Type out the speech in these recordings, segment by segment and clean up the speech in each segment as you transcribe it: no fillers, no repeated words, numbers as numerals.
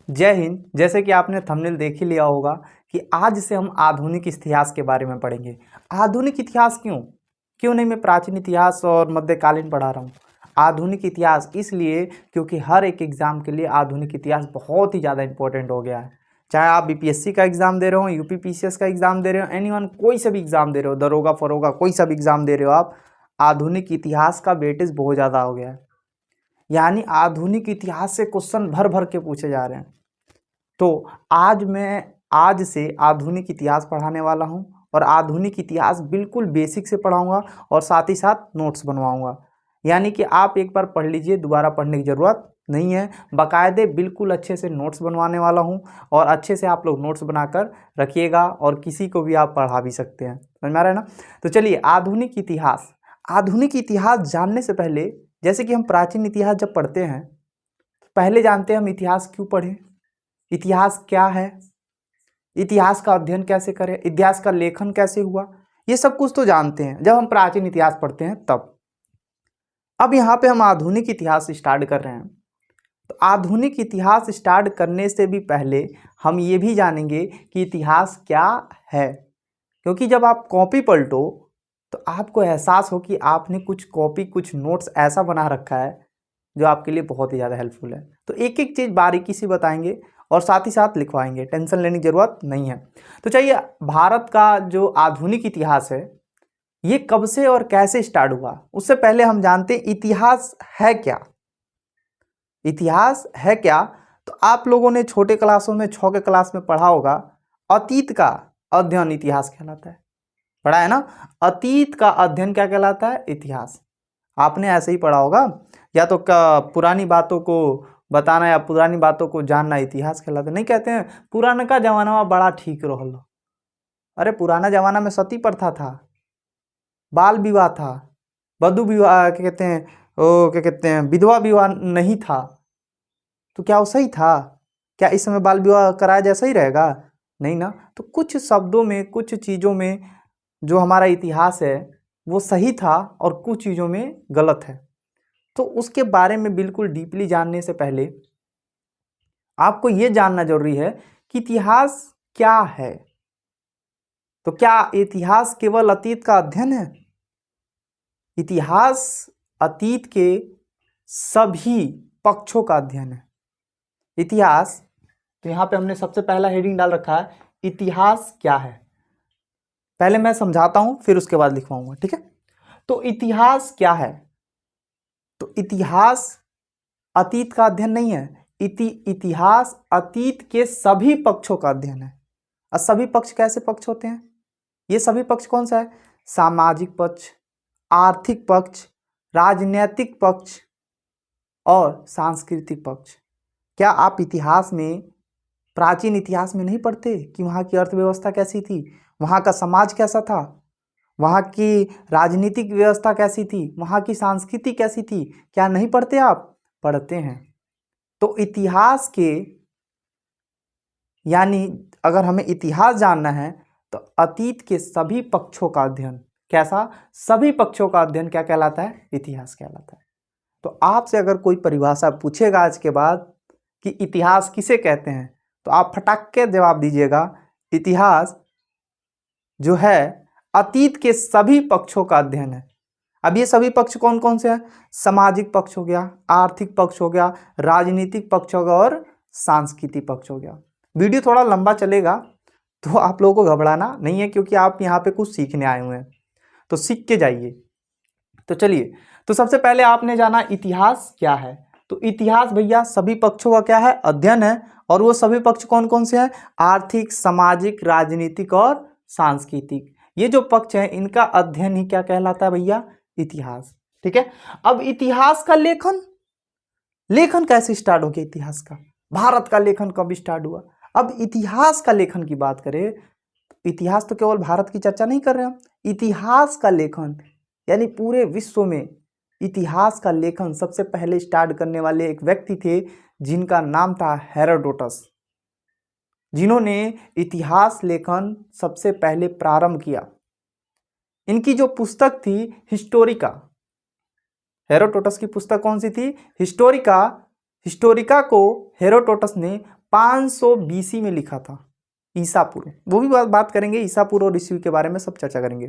जय हिंद। जैसे कि आपने थंबनेल देख ही लिया होगा कि आज से हम आधुनिक इतिहास के बारे में पढ़ेंगे। आधुनिक इतिहास क्यों क्यों नहीं, मैं प्राचीन इतिहास और मध्यकालीन पढ़ा रहा हूँ। आधुनिक इतिहास इसलिए क्योंकि हर एक एग्जाम के लिए आधुनिक इतिहास बहुत ही ज़्यादा इंपॉर्टेंट हो गया है। चाहे आप बीपीएससी का एग्जाम दे रहे हो, यूपीपीसीएस का एग्जाम दे रहे हो, एनीवन कोई सा भी एग्जाम दे रहे हो, दरोगा फरोगा कोई सा भी एग्जाम दे रहे हो आप, आधुनिक इतिहास का वेटेज बहुत ज़्यादा हो गया है। यानी आधुनिक इतिहास से क्वेश्चन भर भर के पूछे जा रहे हैं। तो आज से आधुनिक इतिहास पढ़ाने वाला हूं और आधुनिक इतिहास बिल्कुल बेसिक से पढ़ाऊंगा और साथ ही साथ नोट्स बनवाऊंगा। यानी कि आप एक बार पढ़ लीजिए, दोबारा पढ़ने की ज़रूरत नहीं है। बाकायदे बिल्कुल अच्छे से नोट्स बनवाने वाला हूं और अच्छे से आप लोग नोट्स बनाकर रखिएगा और किसी को भी आप पढ़ा भी सकते हैं। समझ में आ रहा है ना? तो चलिए, आधुनिक इतिहास जानने से पहले, जैसे कि हम प्राचीन इतिहास जब पढ़ते हैं पहले जानते हैं हम इतिहास क्यों पढ़ें, इतिहास क्या है, इतिहास का अध्ययन कैसे करें, इतिहास का लेखन कैसे हुआ, ये सब कुछ तो जानते हैं जब हम प्राचीन इतिहास पढ़ते हैं तब। अब यहाँ पे हम आधुनिक इतिहास स्टार्ट कर रहे हैं। तो आधुनिक इतिहास स्टार्ट करने से भी पहले हम ये भी जानेंगे कि इतिहास क्या है, क्योंकि जब आप कॉपी पलटो तो आपको एहसास हो कि आपने कुछ नोट्स ऐसा बना रखा है जो आपके लिए बहुत ही ज़्यादा हेल्पफुल है। तो एक एक चीज़ बारीकी से बताएंगे और साथ ही साथ लिखवाएंगे, टेंशन लेने की ज़रूरत नहीं है। तो चलिए, भारत का जो आधुनिक इतिहास है ये कब से और कैसे स्टार्ट हुआ, उससे पहले हम जानते हैं इतिहास है क्या। इतिहास है क्या? तो आप लोगों ने छोटे क्लासों में 6 के क्लास में पढ़ा होगा, अतीत का अध्ययन इतिहास कहलाता है। पढ़ा है ना? अतीत का अध्ययन क्या कहलाता है? इतिहास। आपने ऐसे ही पढ़ा होगा, या तो पुरानी बातों को बताना या पुरानी बातों को जानना इतिहास कहलाता है। नहीं कहते हैं पुराना का जमाना में बड़ा ठीक रहल। अरे पुराना जमाना में सती प्रथा था, बाल विवाह था, वधु विवाह क्या कहते हैं, ओ क्या कहते हैं, विधवा विवाह नहीं था। तो क्या वो सही था? क्या इस समय बाल विवाह कराया जैसा ही रहेगा? नहीं ना। तो कुछ शब्दों में, कुछ चीज़ों में जो हमारा इतिहास है वो सही था और कुछ चीज़ों में गलत है। तो उसके बारे में बिल्कुल डीपली जानने से पहले आपको ये जानना जरूरी है कि इतिहास क्या है। तो क्या इतिहास केवल अतीत का अध्ययन है? इतिहास अतीत के सभी पक्षों का अध्ययन है। इतिहास, तो यहाँ पे हमने सबसे पहला हेडिंग डाल रखा है, इतिहास क्या है। पहले मैं समझाता हूं फिर उसके बाद लिखवाऊंगा, ठीक है? तो इतिहास क्या है? तो इतिहास अतीत का अध्ययन नहीं है। इतिहास अतीत के सभी पक्षों का अध्ययन है। और सभी पक्ष कैसे पक्ष होते हैं? ये सभी पक्ष कौन सा है? सामाजिक पक्ष, आर्थिक पक्ष, राजनीतिक पक्ष और सांस्कृतिक पक्ष। क्या आप इतिहास में, प्राचीन इतिहास में नहीं पढ़ते कि वहाँ की अर्थव्यवस्था कैसी थी, वहाँ का समाज कैसा था, वहाँ की राजनीतिक व्यवस्था कैसी थी, वहाँ की संस्कृति कैसी थी? क्या नहीं पढ़ते आप? पढ़ते हैं। तो इतिहास के, यानी अगर हमें इतिहास जानना है तो अतीत के सभी पक्षों का अध्ययन, कैसा? सभी पक्षों का अध्ययन क्या कहलाता है? इतिहास कहलाता है। तो आपसे अगर कोई परिभाषा पूछेगा आज के बाद कि इतिहास किसे कहते हैं, तो आप फटाक के जवाब दीजिएगा, इतिहास जो है अतीत के सभी पक्षों का अध्ययन है। अब ये सभी पक्ष कौन कौन से हैं? सामाजिक पक्ष हो गया, आर्थिक पक्ष हो गया, राजनीतिक पक्ष हो गया और सांस्कृतिक पक्ष हो गया। वीडियो थोड़ा लंबा चलेगा तो आप लोगों को घबराना नहीं है, क्योंकि आप यहाँ पे कुछ सीखने आए हुए हैं, तो सीख के जाइए। तो चलिए, तो सबसे पहले आपने जाना इतिहास क्या है। तो इतिहास भैया सभी पक्षों का क्या है? अध्ययन है। और वो सभी पक्ष कौन कौन से हैं? आर्थिक, सामाजिक, राजनीतिक और सांस्कृतिक। ये जो पक्ष है इनका अध्ययन ही क्या कहलाता है भैया? इतिहास। ठीक है। अब इतिहास का लेखन कैसे स्टार्ट हो गया? इतिहास का, भारत का लेखन कब स्टार्ट हुआ? अब इतिहास का लेखन की बात करें, इतिहास तो केवल भारत की चर्चा नहीं कर रहे हैं, इतिहास का लेखन यानी पूरे विश्व में इतिहास का लेखन सबसे पहले स्टार्ट करने वाले एक व्यक्ति थे जिनका नाम था हेरोडोटस, जिन्होंने इतिहास लेखन सबसे पहले प्रारंभ किया। इनकी जो पुस्तक थी हिस्टोरिका, हेरोडोटस की पुस्तक कौन सी थी? हिस्टोरिका। हिस्टोरिका को हेरोडोटस ने 500 BC में लिखा था, ईसा पूर्व। वो भी बात करेंगे ईसा पूर्व और ईस्वी के बारे में, सब चर्चा करेंगे।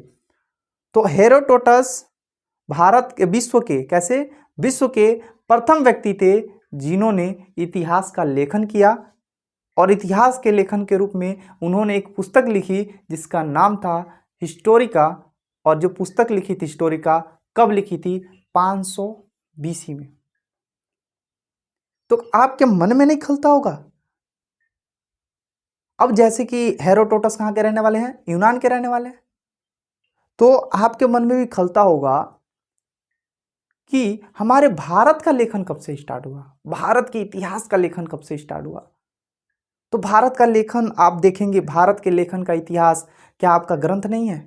तो हेरोडोटस भारत के विश्व के प्रथम व्यक्ति थे जिन्होंने इतिहास का लेखन किया, और इतिहास के लेखन के रूप में उन्होंने एक पुस्तक लिखी जिसका नाम था हिस्टोरिका। और जो पुस्तक लिखी थी हिस्टोरिका, कब लिखी थी? 500 BC में। तो आपके मन में नहीं खलता होगा? अब जैसे कि हेरोडोटस कहाँ के रहने वाले हैं? यूनान के रहने वाले हैं। तो आपके मन में भी खलता होगा कि हमारे भारत का लेखन कब से स्टार्ट हुआ, भारत के इतिहास का लेखन कब से स्टार्ट हुआ। तो भारत का लेखन आप देखेंगे, भारत के लेखन का इतिहास, क्या आपका ग्रंथ नहीं है?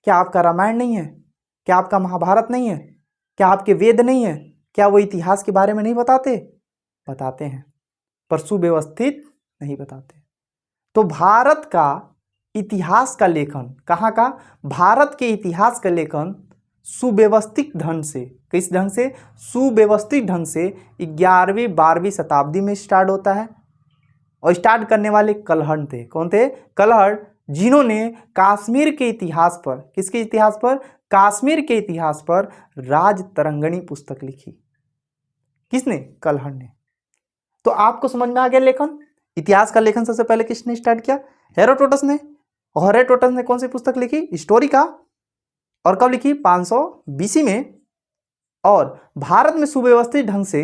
क्या आपका रामायण नहीं है? क्या आपका महाभारत नहीं है? क्या आपके वेद नहीं है? क्या वो इतिहास के बारे में नहीं बताते? बताते हैं, पर सुव्यवस्थित नहीं बताते। तो भारत का इतिहास का लेखन, कहाँ का? भारत के इतिहास का लेखन सुव्यवस्थित ढंग से, किस ढंग से? सुव्यवस्थित ढंग से 11वीं 12वीं शताब्दी में स्टार्ट होता है। और स्टार्ट करने वाले कलहड़ थे। कौन थे? कलहड़, जिन्होंने कश्मीर के इतिहास पर, किसके इतिहास पर? कश्मीर के इतिहास पर राजतरंगिणी पुस्तक लिखी। किसने? कलहड़ ने। तो आपको समझ में आ गया लेखन, इतिहास का लेखन सबसे पहले किसने स्टार्ट किया? हेरोडोटस ने। और हेरोडोटस ने कौन सी पुस्तक लिखी? हिस्टोरिका। और कब लिखी? 500 BC में। और भारत में सुव्यवस्थित ढंग से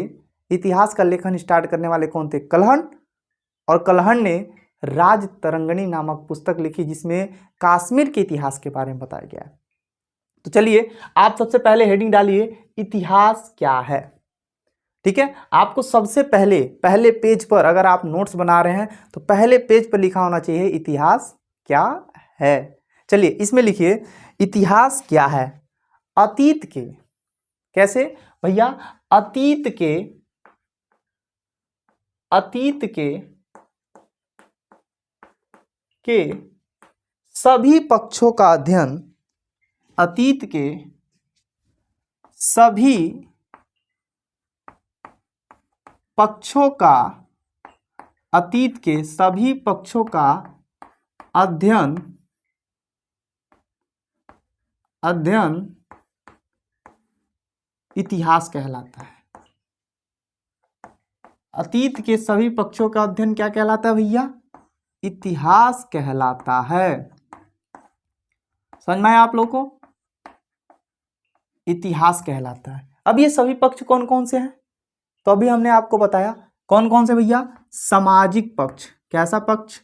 इतिहास का लेखन स्टार्ट करने वाले कौन थे? कलहड़। और कलहड़ ने राजतरंगिणी नामक पुस्तक लिखी जिसमें कश्मीर के इतिहास के बारे में बताया गया है। तो चलिए, आप सबसे पहले हेडिंग डालिए, इतिहास क्या है। ठीक है, आपको सबसे पहले पेज पर, अगर आप नोट्स बना रहे हैं तो पहले पेज पर लिखा होना चाहिए इतिहास क्या है। चलिए, इसमें लिखिए इतिहास क्या है। अतीत के, कैसे भैया? अतीत के सभी पक्षों का अध्ययन, अतीत के सभी पक्षों का, अतीत के सभी पक्षों का अध्ययन इतिहास कहलाता है। अतीत के सभी पक्षों का अध्ययन क्या कहलाता है भैया? इतिहास कहलाता है। समझ में आया आप लोगों को? इतिहास कहलाता है। अब ये सभी पक्ष कौन कौन से हैं? तो अभी हमने आपको बताया कौन कौन से भैया? सामाजिक पक्ष। कैसा पक्ष?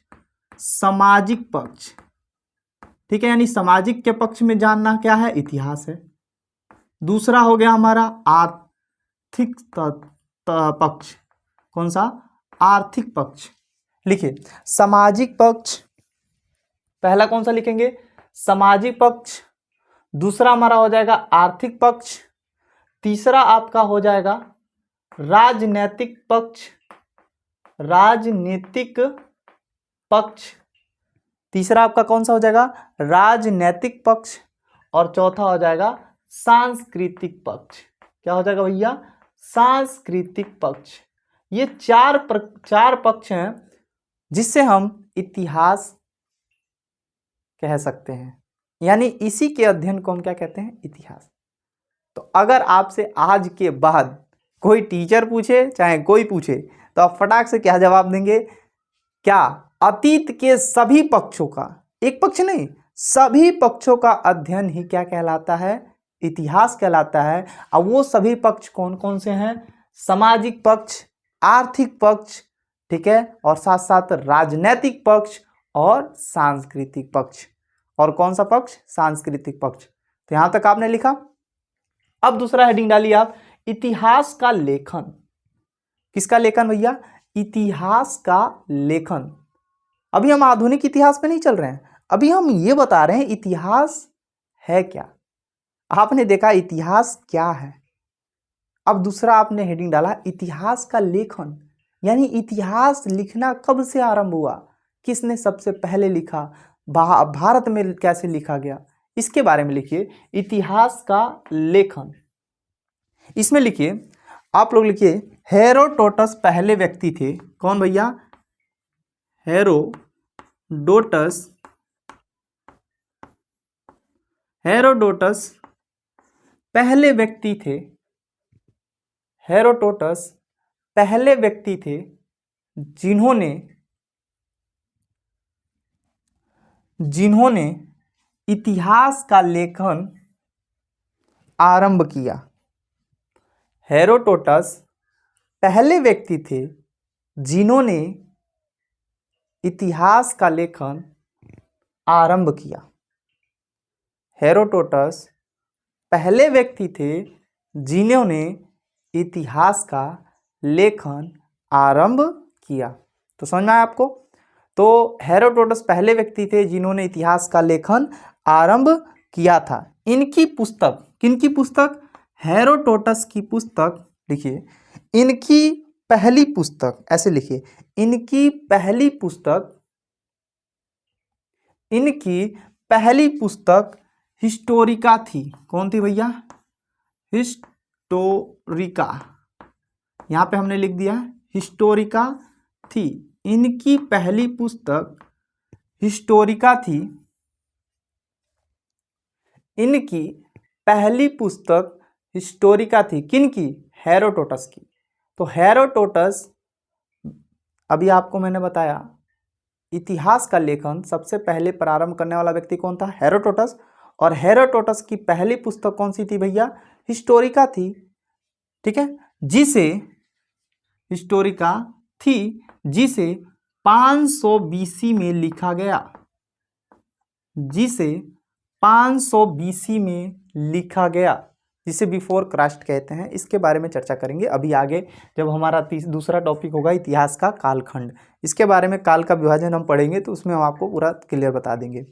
सामाजिक पक्ष। ठीक है, यानी सामाजिक के पक्ष में जानना क्या है? इतिहास है। दूसरा हो गया हमारा आर्थिक पक्ष। कौन सा? आर्थिक पक्ष। लिखिए सामाजिक पक्ष, पहला कौन सा लिखेंगे? सामाजिक पक्ष। दूसरा हमारा हो जाएगा आर्थिक पक्ष। तीसरा आपका हो जाएगा राजनीतिक पक्ष, राजनीतिक पक्ष। तीसरा आपका कौन सा हो जाएगा? राजनीतिक पक्ष। और चौथा हो जाएगा सांस्कृतिक पक्ष। क्या हो जाएगा भैया? सांस्कृतिक पक्ष। ये चार पक्ष हैं जिससे हम इतिहास कह सकते हैं, यानी इसी के अध्ययन को हम क्या कहते हैं? इतिहास। तो अगर आपसे आज के बाद कोई टीचर पूछे, चाहे कोई पूछे, तो आप फटाक से क्या जवाब देंगे? क्या? अतीत के सभी पक्षों का, एक पक्ष नहीं, सभी पक्षों का अध्ययन ही क्या कहलाता है? इतिहास कहलाता है। अब वो सभी पक्ष कौन कौन से हैं? सामाजिक पक्ष, आर्थिक पक्ष, ठीक है, और साथ साथ राजनीतिक पक्ष और सांस्कृतिक पक्ष। और कौन सा पक्ष? सांस्कृतिक पक्ष। तो यहां तक आपने लिखा। अब दूसरा हेडिंग डालिए आप, इतिहास का लेखन। किसका लेखन भैया? इतिहास का लेखन। अभी हम आधुनिक इतिहास पे नहीं चल रहे हैं, अभी हम ये बता रहे हैं इतिहास है क्या। आपने देखा इतिहास क्या है। अब दूसरा आपने हेडिंग डाला इतिहास का लेखन, यानी इतिहास लिखना कब से आरंभ हुआ, किसने सबसे पहले लिखा, भारत में कैसे लिखा गया, इसके बारे में लिखिए। इतिहास का लेखन, इसमें लिखिए, आप लोग लिखिए हेरोडोटस पहले व्यक्ति थे। कौन भैया? हेरोडोटस हेरोडोटस पहले व्यक्ति थे। हेरोडोटस पहले व्यक्ति थे जिन्होंने इतिहास का लेखन आरंभ किया। हेरोडोटस पहले व्यक्ति थे जिन्होंने इतिहास का लेखन आरंभ किया। हेरोडोटस पहले व्यक्ति थे जिन्होंने इतिहास का लेखन आरंभ किया। तो समझ में आया आपको? तो हेरोडोटस पहले व्यक्ति थे जिन्होंने इतिहास का लेखन आरंभ किया था। इनकी पुस्तक, किनकी पुस्तक? हेरोडोटस की पुस्तक। लिखिए, इनकी पहली पुस्तक, ऐसे लिखिए, इनकी पहली पुस्तक हिस्टोरिका थी। कौन थी भैया? हिस्टोरिका। यहां पे हमने लिख दिया हिस्टोरिका थी। इनकी पहली पुस्तक हिस्टोरिका थी। इनकी पहली पुस्तक हिस्टोरिका थी। किनकी? हेरोडोटस की। तो हेरोडोटस, अभी आपको मैंने बताया, इतिहास का लेखन सबसे पहले प्रारंभ करने वाला व्यक्ति कौन था? हेरोडोटस। और हेरोडोटस की पहली पुस्तक कौन सी थी भैया? हिस्टोरिका थी। ठीक है, हिस्टोरिका थी, जिसे 500 बीसी में लिखा गया। जिसे 500 बीसी में लिखा गया, जिसे बिफोर क्राइस्ट कहते हैं। इसके बारे में चर्चा करेंगे अभी आगे, जब हमारा दूसरा टॉपिक होगा इतिहास का कालखंड। इसके बारे में काल का विभाजन हम पढ़ेंगे, तो उसमें हम आपको पूरा क्लियर बता देंगे।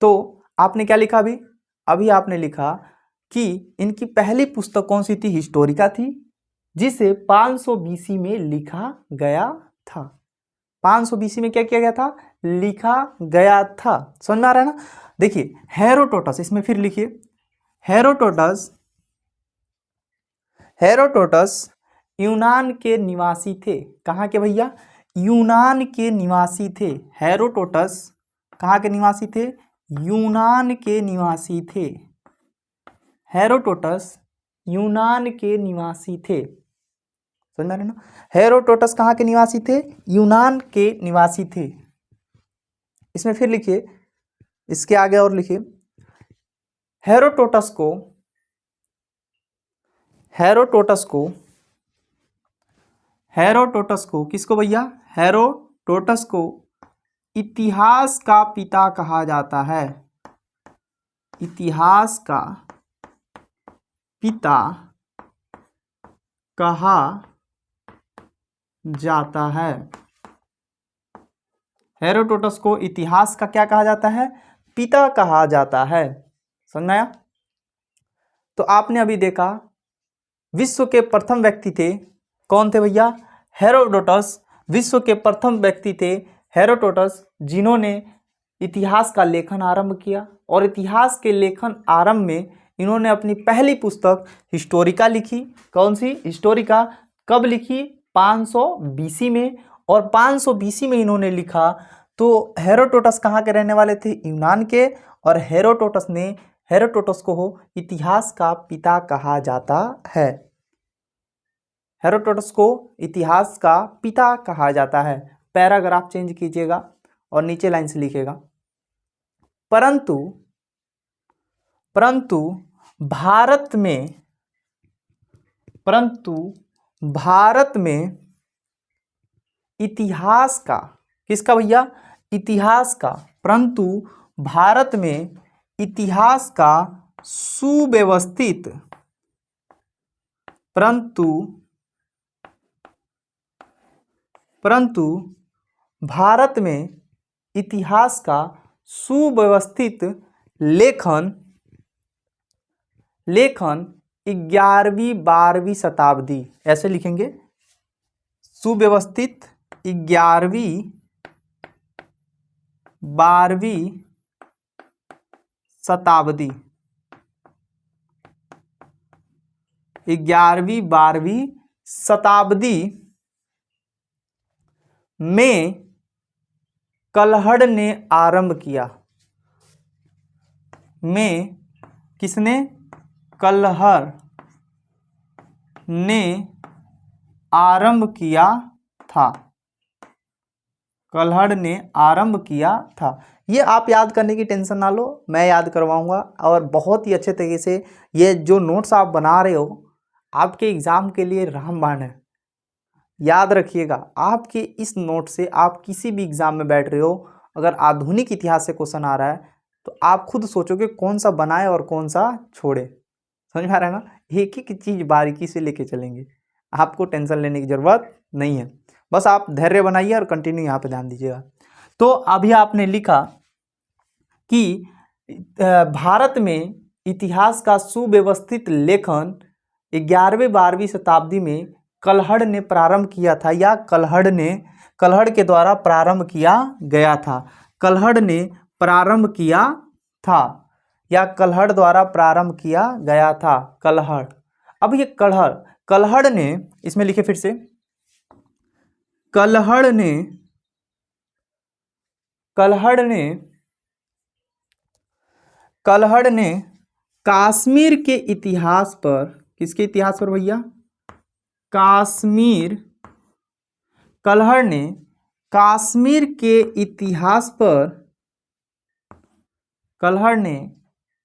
तो आपने क्या लिखा? अभी आपने लिखा कि इनकी पहली पुस्तक कौन सी थी? हिस्टोरिका थी, जिसे 500 बीसी में लिखा गया था। 500 बीसी में क्या किया गया था? लिखा गया था। समझ में आ रहा है ना? देखिए, हेरोडोटस, इसमें फिर लिखिए, हेरोडोटस यूनान के निवासी थे। कहाँ के भैया? यूनान के निवासी थे। हेरोडोटस कहाँ के निवासी थे? यूनान के निवासी थे। हेरोडोटस यूनान के निवासी थे। समझ में आ रहा है ना? हेरोडोटस कहाँ के निवासी थे? यूनान के निवासी थे। इसमें फिर लिखिए, इसके आगे और लिखिए, हेरोडोटस को किसको भैया? हेरोडोटस को इतिहास का पिता कहा जाता है। इतिहास का पिता कहा जाता है। हेरोडोटस को इतिहास का क्या कहा जाता है? पिता कहा जाता है। समझ में आया? तो आपने अभी देखा, विश्व के प्रथम व्यक्ति थे। कौन थे भैया? हेरोडोटस। विश्व के प्रथम व्यक्ति थे हेरोडोटस, जिन्होंने इतिहास का लेखन आरंभ किया। और इतिहास के लेखन आरंभ में इन्होंने अपनी पहली पुस्तक हिस्टोरिका लिखी। कौन सी? हिस्टोरिका। कब लिखी? 500 बीसी में। और 500 बीसी में इन्होंने लिखा। तो हेरोडोटस कहाँ के रहने वाले थे? यूनान के। और हेरोडोटस को इतिहास का पिता कहा जाता है। हेरोडोटस को इतिहास का पिता कहा जाता है। पैराग्राफ चेंज कीजिएगा और नीचे लाइन से लिखिएगा, परंतु भारत में इतिहास का, किसका भैया? इतिहास का। परंतु भारत में इतिहास का सुव्यवस्थित परंतु भारत में इतिहास का सुव्यवस्थित लेखन 11वीं-12वीं शताब्दी, ऐसे लिखेंगे, सुव्यवस्थित 11वीं-12वीं शताब्दी, 11वीं-12वीं शताब्दी में कल्हड़ ने आरंभ किया, में किसने, कल्हड़ ने आरंभ किया था, कल्हड़ ने आरंभ किया था। ये आप याद करने की टेंशन ना लो, मैं याद करवाऊंगा और बहुत ही अच्छे तरीके से। ये जो नोट्स आप बना रहे हो आपके एग्जाम के लिए रामबाण है, याद रखिएगा। आपके इस नोट से आप किसी भी एग्जाम में बैठ रहे हो, अगर आधुनिक इतिहास से क्वेश्चन आ रहा है तो आप खुद सोचोगे कौन सा बनाए और कौन सा छोड़े। समझ में आ रहा है ना, एक एक चीज़ बारीकी से लेके चलेंगे, आपको टेंशन लेने की ज़रूरत नहीं है। बस आप धैर्य बनाइए और कंटिन्यू यहाँ पे ध्यान दीजिएगा। तो अभी आपने लिखा कि भारत में इतिहास का सुव्यवस्थित लेखन 11वीं 12वीं शताब्दी में कल्हड़ ने प्रारंभ किया था, या कल्हड़ के द्वारा प्रारंभ किया गया था, कल्हड़ ने प्रारंभ किया था, या कल्हड़ द्वारा प्रारंभ किया गया था। कल्हड़, अब ये कल्हड़ ने, इसमें लिखे फिर से, कल्हड़ ने कश्मीर के इतिहास पर, किसके इतिहास पर भैया, कल्हड़ ने कश्मीर के इतिहास पर, कल्हड़ ने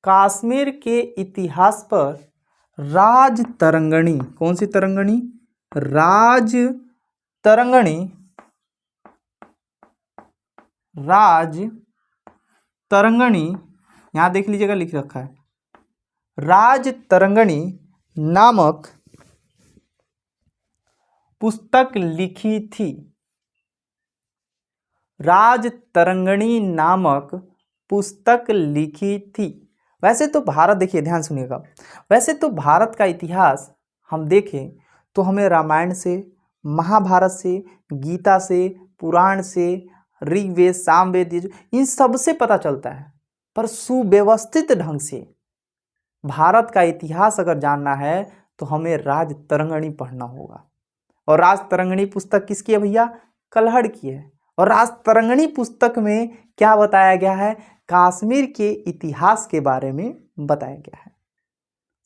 कश्मीर के इतिहास पर राज तरंगणी, कौन सी तरंगणी, राज तरंगणी यहां देख लीजिएगा, लिख रखा है, राज तरंगणी नामक पुस्तक लिखी थी, राज तरंगणी नामक पुस्तक लिखी थी। वैसे तो भारत, देखिए ध्यान सुनिएगा, वैसे तो भारत का इतिहास हम देखें तो हमें रामायण से, महाभारत से, गीता से, पुराण से, ऋग्वेद, सामवेद, इन सब से पता चलता है। पर सुव्यवस्थित ढंग से भारत का इतिहास अगर जानना है तो हमें राज तरंगणी पढ़ना होगा। और राज तरंगणी पुस्तक किसकी है भैया, कल्हड़ की है। और राज तरंगणी पुस्तक में क्या बताया गया है, कश्मीर के इतिहास के बारे में बताया गया है।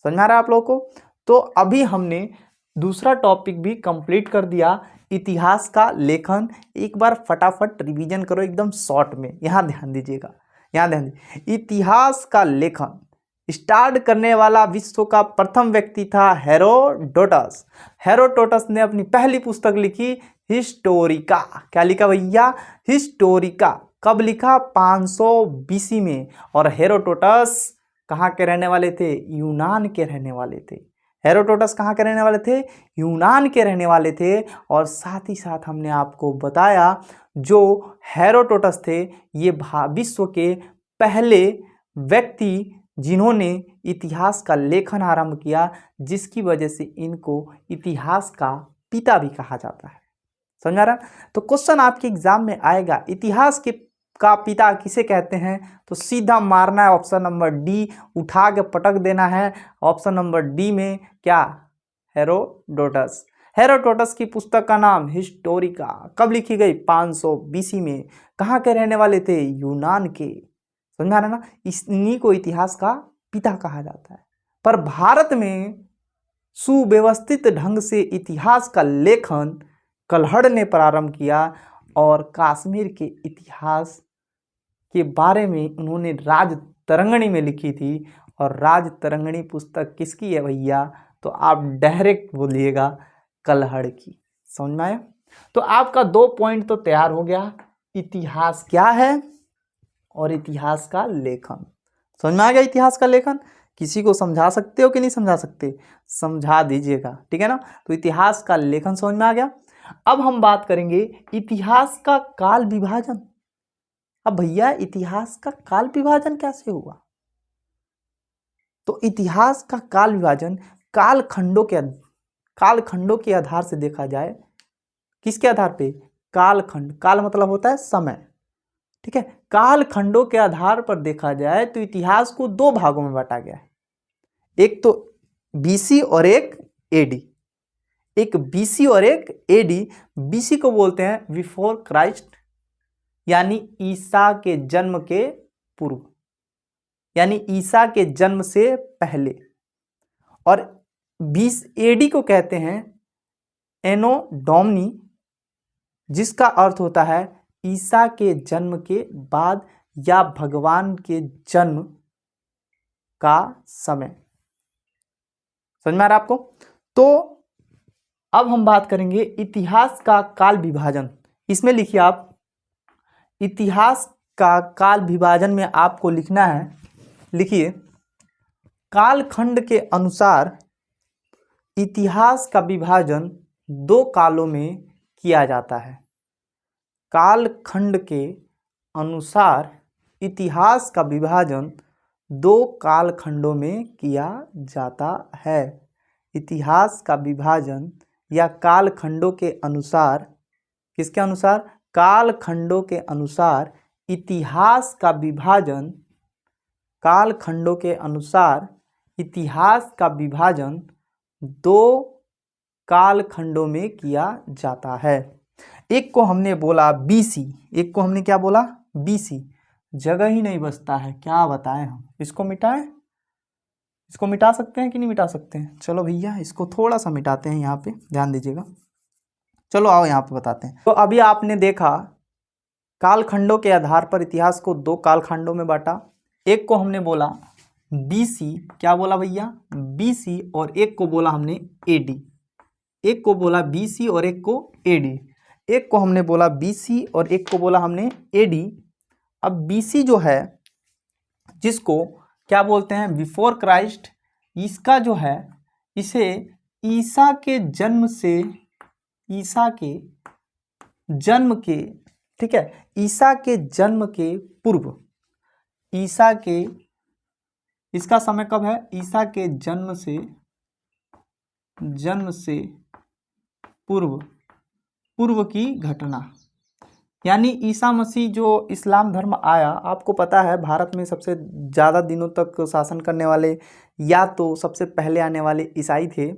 समझ में आ रहा है आप लोगों को। तो अभी हमने दूसरा टॉपिक भी कंप्लीट कर दिया, इतिहास का लेखन। एक बार फटाफट रिवीजन करो एकदम शॉर्ट में, यहाँ ध्यान दीजिएगा, यहाँ ध्यान दीजिए। इतिहास का लेखन स्टार्ट करने वाला विश्व का प्रथम व्यक्ति था हेरोडोटस। हेरोडोटस ने अपनी पहली पुस्तक लिखी हिस्टोरिका। क्या लिखा भैया, हिस्टोरिका। कब लिखा, 500 BC में। और हेरोडोटस कहाँ के रहने वाले थे, यूनान के रहने वाले थे। हेरोडोटस कहाँ के रहने वाले थे, यूनान के रहने वाले थे। और साथ ही साथ हमने आपको बताया जो हेरोडोटस थे ये विश्व के पहले व्यक्ति जिन्होंने इतिहास का लेखन आरंभ किया, जिसकी वजह से इनको इतिहास का पिता भी कहा जाता है। समझ आ रहा। तो क्वेश्चन आपके एग्जाम में आएगा, इतिहास के का पिता किसे कहते हैं, तो सीधा मारना है ऑप्शन नंबर डी, उठा के पटक देना है ऑप्शन नंबर डी में। क्या, हेरोडोटस। हेरोडोटस की पुस्तक का नाम हिस्टोरिका। कब लिखी गई, 500 BC में। कहाँ के रहने वाले थे, यूनान के। समझ में आ रहा ना, इन्हीं को इतिहास का पिता कहा जाता है। पर भारत में सुव्यवस्थित ढंग से इतिहास का लेखन कल्हड़ ने प्रारंभ किया और कश्मीर के इतिहास के बारे में उन्होंने राज तरंगणी में लिखी थी। और राज तरंगणी पुस्तक किसकी है भैया, तो आप डायरेक्ट बोलिएगा कल्हड़ की। समझ में आया। तो आपका 2 पॉइंट तो तैयार हो गया, इतिहास क्या है और इतिहास का लेखन। समझ में आ गया इतिहास का लेखन। किसी को समझा सकते हो कि नहीं समझा सकते, समझा दीजिएगा, ठीक है ना। तो इतिहास का लेखन समझ में आ गया। अब हम बात करेंगे इतिहास का काल विभाजन। अब भैया इतिहास का काल विभाजन कैसे हुआ, तो इतिहास का काल विभाजन कालखंडों के आधार से देखा जाए। किसके आधार पे, कालखंड। काल मतलब होता है समय, ठीक है। कालखंडों के आधार पर देखा जाए तो इतिहास को 2 भागों में बांटा गया है, एक तो BC और एक AD। एक BC और एक AD। BC को बोलते हैं बिफोर क्राइस्ट, यानी ईसा के जन्म के पूर्व, यानी ईसा के जन्म से पहले। और 20 एडी को कहते हैं एनो डोमिनी, जिसका अर्थ होता है ईसा के जन्म के बाद या भगवान के जन्म का समय। समझ में आ रहा आपको? तो अब हम बात करेंगे इतिहास का काल विभाजन। इसमें लिखिए आप, इतिहास का काल विभाजन में आपको लिखना है, लिखिए कालखंड के अनुसार इतिहास का विभाजन 2 कालों में किया जाता है। कालखंड के अनुसार इतिहास का विभाजन 2 कालखंडों में किया जाता है। इतिहास का विभाजन या कालखंडों के अनुसार, किसके अनुसार? कालखंडों के अनुसार इतिहास का विभाजन, कालखंडों के अनुसार इतिहास का विभाजन 2 कालखंडों में किया जाता है। एक को हमने बोला बीसी, एक को हमने क्या बोला? बीसी। जगह ही नहीं बचता है, क्या बताएं हम? इसको मिटाएं? इसको मिटा सकते हैं कि नहीं मिटा सकते हैं? चलो भैया इसको थोड़ा सा मिटाते हैं, यहाँ पे ध्यान दीजिएगा। चलो आओ यहाँ पे बताते हैं। तो अभी आपने देखा कालखंडों के आधार पर इतिहास को 2 कालखंडों में बांटा। एक को हमने बोला बीसी, क्या बोला भैया? बीसी। और एक को बोला हमने एडी। एक को बोला बीसी और एक को एडी। एक को हमने बोला बीसी और एक को बोला हमने एडी। अब बीसी जो है, जिसको क्या बोलते हैं? Before Christ. इसका जो है, इसे ईसा के जन्म से, ईसा के जन्म के, ठीक है, ईसा के जन्म के पूर्व, ईसा के, इसका समय कब है? ईसा के जन्म से पूर्व की घटना। यानी ईसा मसीह जो इस्लाम धर्म आया, आपको पता है भारत में सबसे ज़्यादा दिनों तक शासन करने वाले या तो सबसे पहले आने वाले ईसाई थे।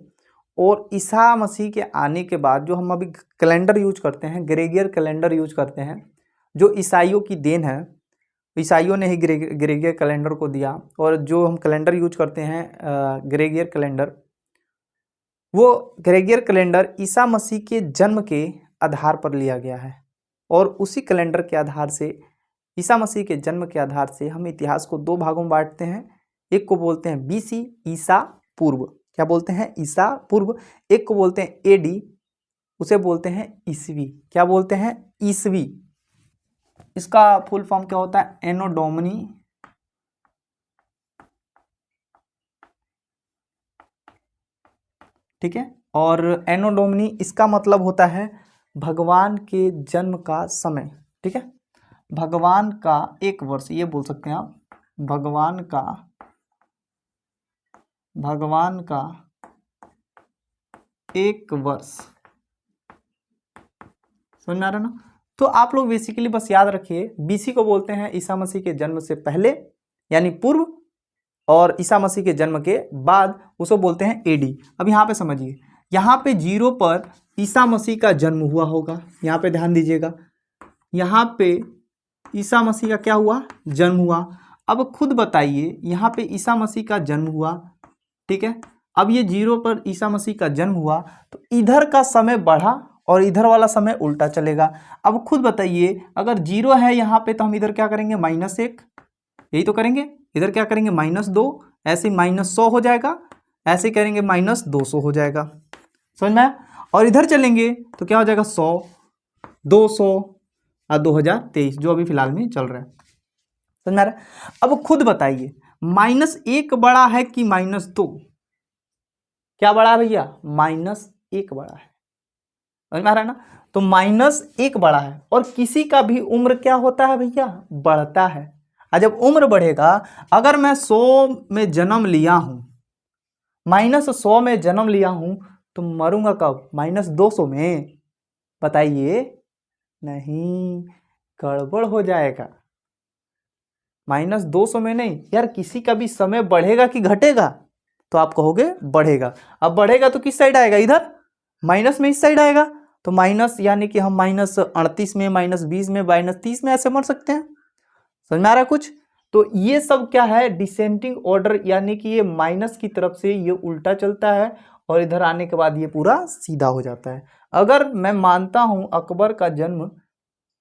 और ईसा मसीह के आने के बाद जो हम अभी कैलेंडर यूज करते हैं, ग्रेगियर कैलेंडर यूज करते हैं, जो ईसाइयों की देन है, ईसाइयों ने ही ग्रेगियर कैलेंडर को दिया। और जो हम कैलेंडर यूज करते हैं ग्रेगियर कैलेंडर, वो ग्रेगियर कैलेंडर ईसा मसीह के जन्म के आधार पर लिया गया है। और उसी कैलेंडर के आधार से, ईसा मसीह के जन्म के आधार से हम इतिहास को 2 भागों में बांटते हैं। एक को बोलते हैं बीसी, ईसा पूर्व, क्या बोलते हैं? ईसा पूर्व। एक को बोलते हैं एडी, उसे बोलते हैं ईसवी, क्या बोलते हैं? ईसवी। इसका फुल फॉर्म क्या होता है? एनो डोमिनी, ठीक है। और एनो डोमिनी इसका मतलब होता है भगवान के जन्म का समय, ठीक है। भगवान का 1 वर्ष, ये बोल सकते हैं आप, भगवान का 1 वर्ष। समझ में आ रहा ना? तो आप लोग बेसिकली बस याद रखिए, बीसी को बोलते हैं ईसा मसीह के जन्म से पहले यानी पूर्व, और ईसा मसीह के जन्म के बाद उसको बोलते हैं एडी। अब यहाँ पे समझिए, यहाँ पे 0 पर ईसा मसीह का जन्म हुआ होगा, यहाँ पे ध्यान दीजिएगा, यहाँ पे ईसा मसीह का क्या हुआ? जन्म हुआ। अब खुद बताइए, यहाँ पे ईसा मसीह का जन्म हुआ, ठीक है। अब ये 0 पर ईसा मसीह का जन्म हुआ, तो इधर का समय बढ़ा और इधर वाला समय उल्टा चलेगा। अब खुद बताइए, अगर 0 है यहाँ पे तो हम इधर क्या करेंगे? -1, यही तो करेंगे। इधर क्या करेंगे? -2, ऐसे -100 हो जाएगा, ऐसे करेंगे -200 हो जाएगा। समझ में आया? और इधर चलेंगे तो क्या हो जाएगा? 100, 200 और 2023 जो अभी फिलहाल में चल रहा है। समझ में आ रहा है? अब खुद बताइए, -1 बड़ा है कि -2? क्या बड़ा है भैया? -1 बड़ा है। समझ में आ रहा है ना? तो -1 बड़ा है। और किसी का भी उम्र क्या होता है भैया? बढ़ता है। और जब उम्र बढ़ेगा, अगर मैं 100 में जन्म लिया हूं, -100 में जन्म लिया हूं, तो मरूंगा कब? -200 में? बताइए। नहीं, गड़बड़ हो जाएगा। -200 में नहीं यार, किसी का भी समय बढ़ेगा कि घटेगा? तो आप कहोगे बढ़ेगा। अब बढ़ेगा तो किस साइड आएगा? इधर माइनस में इस साइड आएगा। तो माइनस यानी कि हम -38 में, -20 में, -30 में ऐसे मर सकते हैं। समझ में आ रहा है कुछ? तो ये सब क्या है, डिसेंडिंग ऑर्डर, यानी कि ये माइनस की तरफ से ये उल्टा चलता है और इधर आने के बाद ये पूरा सीधा हो जाता है। अगर मैं मानता हूं अकबर का जन्म,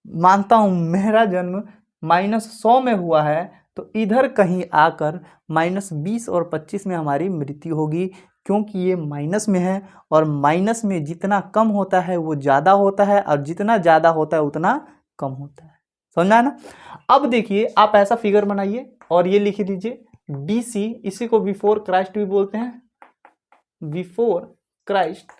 मानता हूं मेरा जन्म -100 में हुआ है, तो इधर कहीं आकर -20 और 25 में हमारी मृत्यु होगी, क्योंकि ये माइनस में है और माइनस में जितना कम होता है वो ज़्यादा होता है और जितना ज़्यादा होता है उतना कम होता है। समझा ना? अब देखिए, आप ऐसा फिगर बनाइए और ये लिख दीजिए BC, इसी को बिफोर क्राइस्ट भी बोलते हैं, बिफोर क्राइस्ट,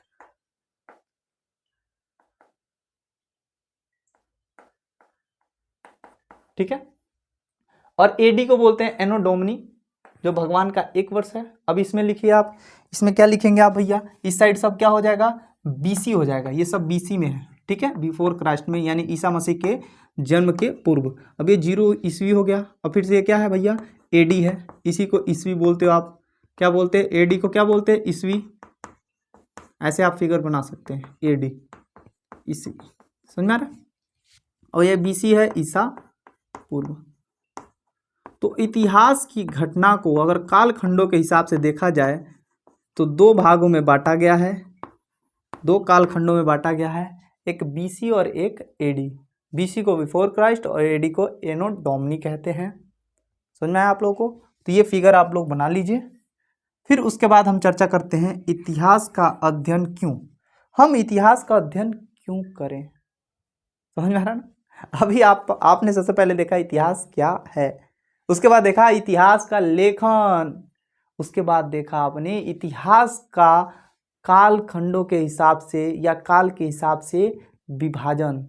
ठीक है। और AD को बोलते हैं एनो डोमिनी, जो भगवान का 1 वर्ष है। अब इसमें लिखिए आप, इसमें क्या लिखेंगे आप भैया, इस साइड सब क्या हो जाएगा, BC हो जाएगा, ये सब BC में है, ठीक है, बिफोर क्राइस्ट में, यानी ईसा मसीह के जन्म के पूर्व। अब ये 0 ईस्वी हो गया। अब फिर से ये क्या है भैया, AD है, इसी को ईस्वी बोलते हो आप, क्या बोलते हैं, AD को क्या बोलते हैं, ईस्वी। ऐसे आप फिगर बना सकते हैं, AD ईस्वी, समझ में आ रहा है। और ये BC है, ईसा पूर्व। तो इतिहास की घटना को अगर कालखंडों के हिसाब से देखा जाए तो 2 भागों में बांटा गया है, 2 कालखंडों में बांटा गया है, एक BC और एक AD। BC को बिफोर क्राइस्ट और AD को एनो डोमिनी कहते हैं। समझ में आया आप लोगों को? तो ये फिगर आप लोग बना लीजिए। फिर उसके बाद हम चर्चा करते हैं इतिहास का अध्ययन क्यों, हम इतिहास का अध्ययन क्यों करें। समझ में आ रहा ना? अभी आपने सबसे पहले देखा इतिहास क्या है, उसके बाद देखा इतिहास का लेखन, उसके बाद देखा आपने इतिहास का काल खंडों के हिसाब से या काल के हिसाब से विभाजन।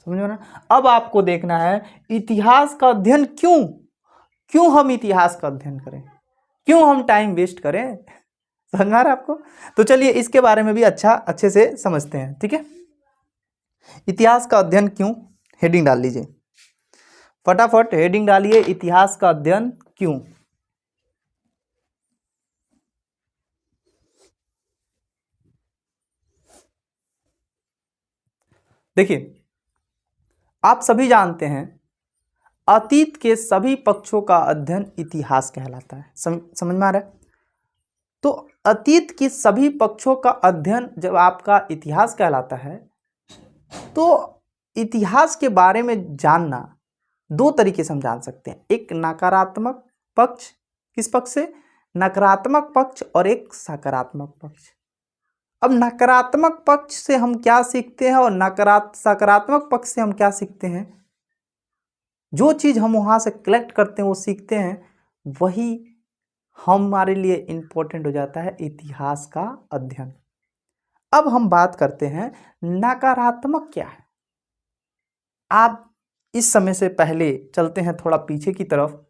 समझ में ना? अब आपको देखना है इतिहास का अध्ययन क्यों, क्यों हम इतिहास का अध्ययन करें, क्यों हम टाइम वेस्ट करें। समझ में आ रहा है आपको? तो चलिए इसके बारे में भी अच्छे से समझते हैं, ठीक है। इतिहास का अध्ययन क्यों, हेडिंग डाल लीजिए, फटाफट हेडिंग डालिए, इतिहास का अध्ययन क्यों। देखिए, आप सभी जानते हैं अतीत के सभी पक्षों का अध्ययन इतिहास कहलाता है। समझ में आ रहा है? तो अतीत के सभी पक्षों का अध्ययन जब आपका इतिहास कहलाता है, तो इतिहास के बारे में जानना 2 तरीके से हम जान सकते हैं, एक नकारात्मक पक्ष, किस पक्ष से, नकारात्मक पक्ष, और एक सकारात्मक पक्ष। अब नकारात्मक पक्ष से हम क्या सीखते हैं और सकारात्मक पक्ष से हम क्या सीखते हैं, जो चीज़ हम वहाँ से कलेक्ट करते हैं वो सीखते हैं, वही हमारे लिए इम्पोर्टेंट हो जाता है इतिहास का अध्ययन। अब हम बात करते हैं नकारात्मक क्या है। आप इस समय से पहले चलते हैं थोड़ा पीछे की तरफ,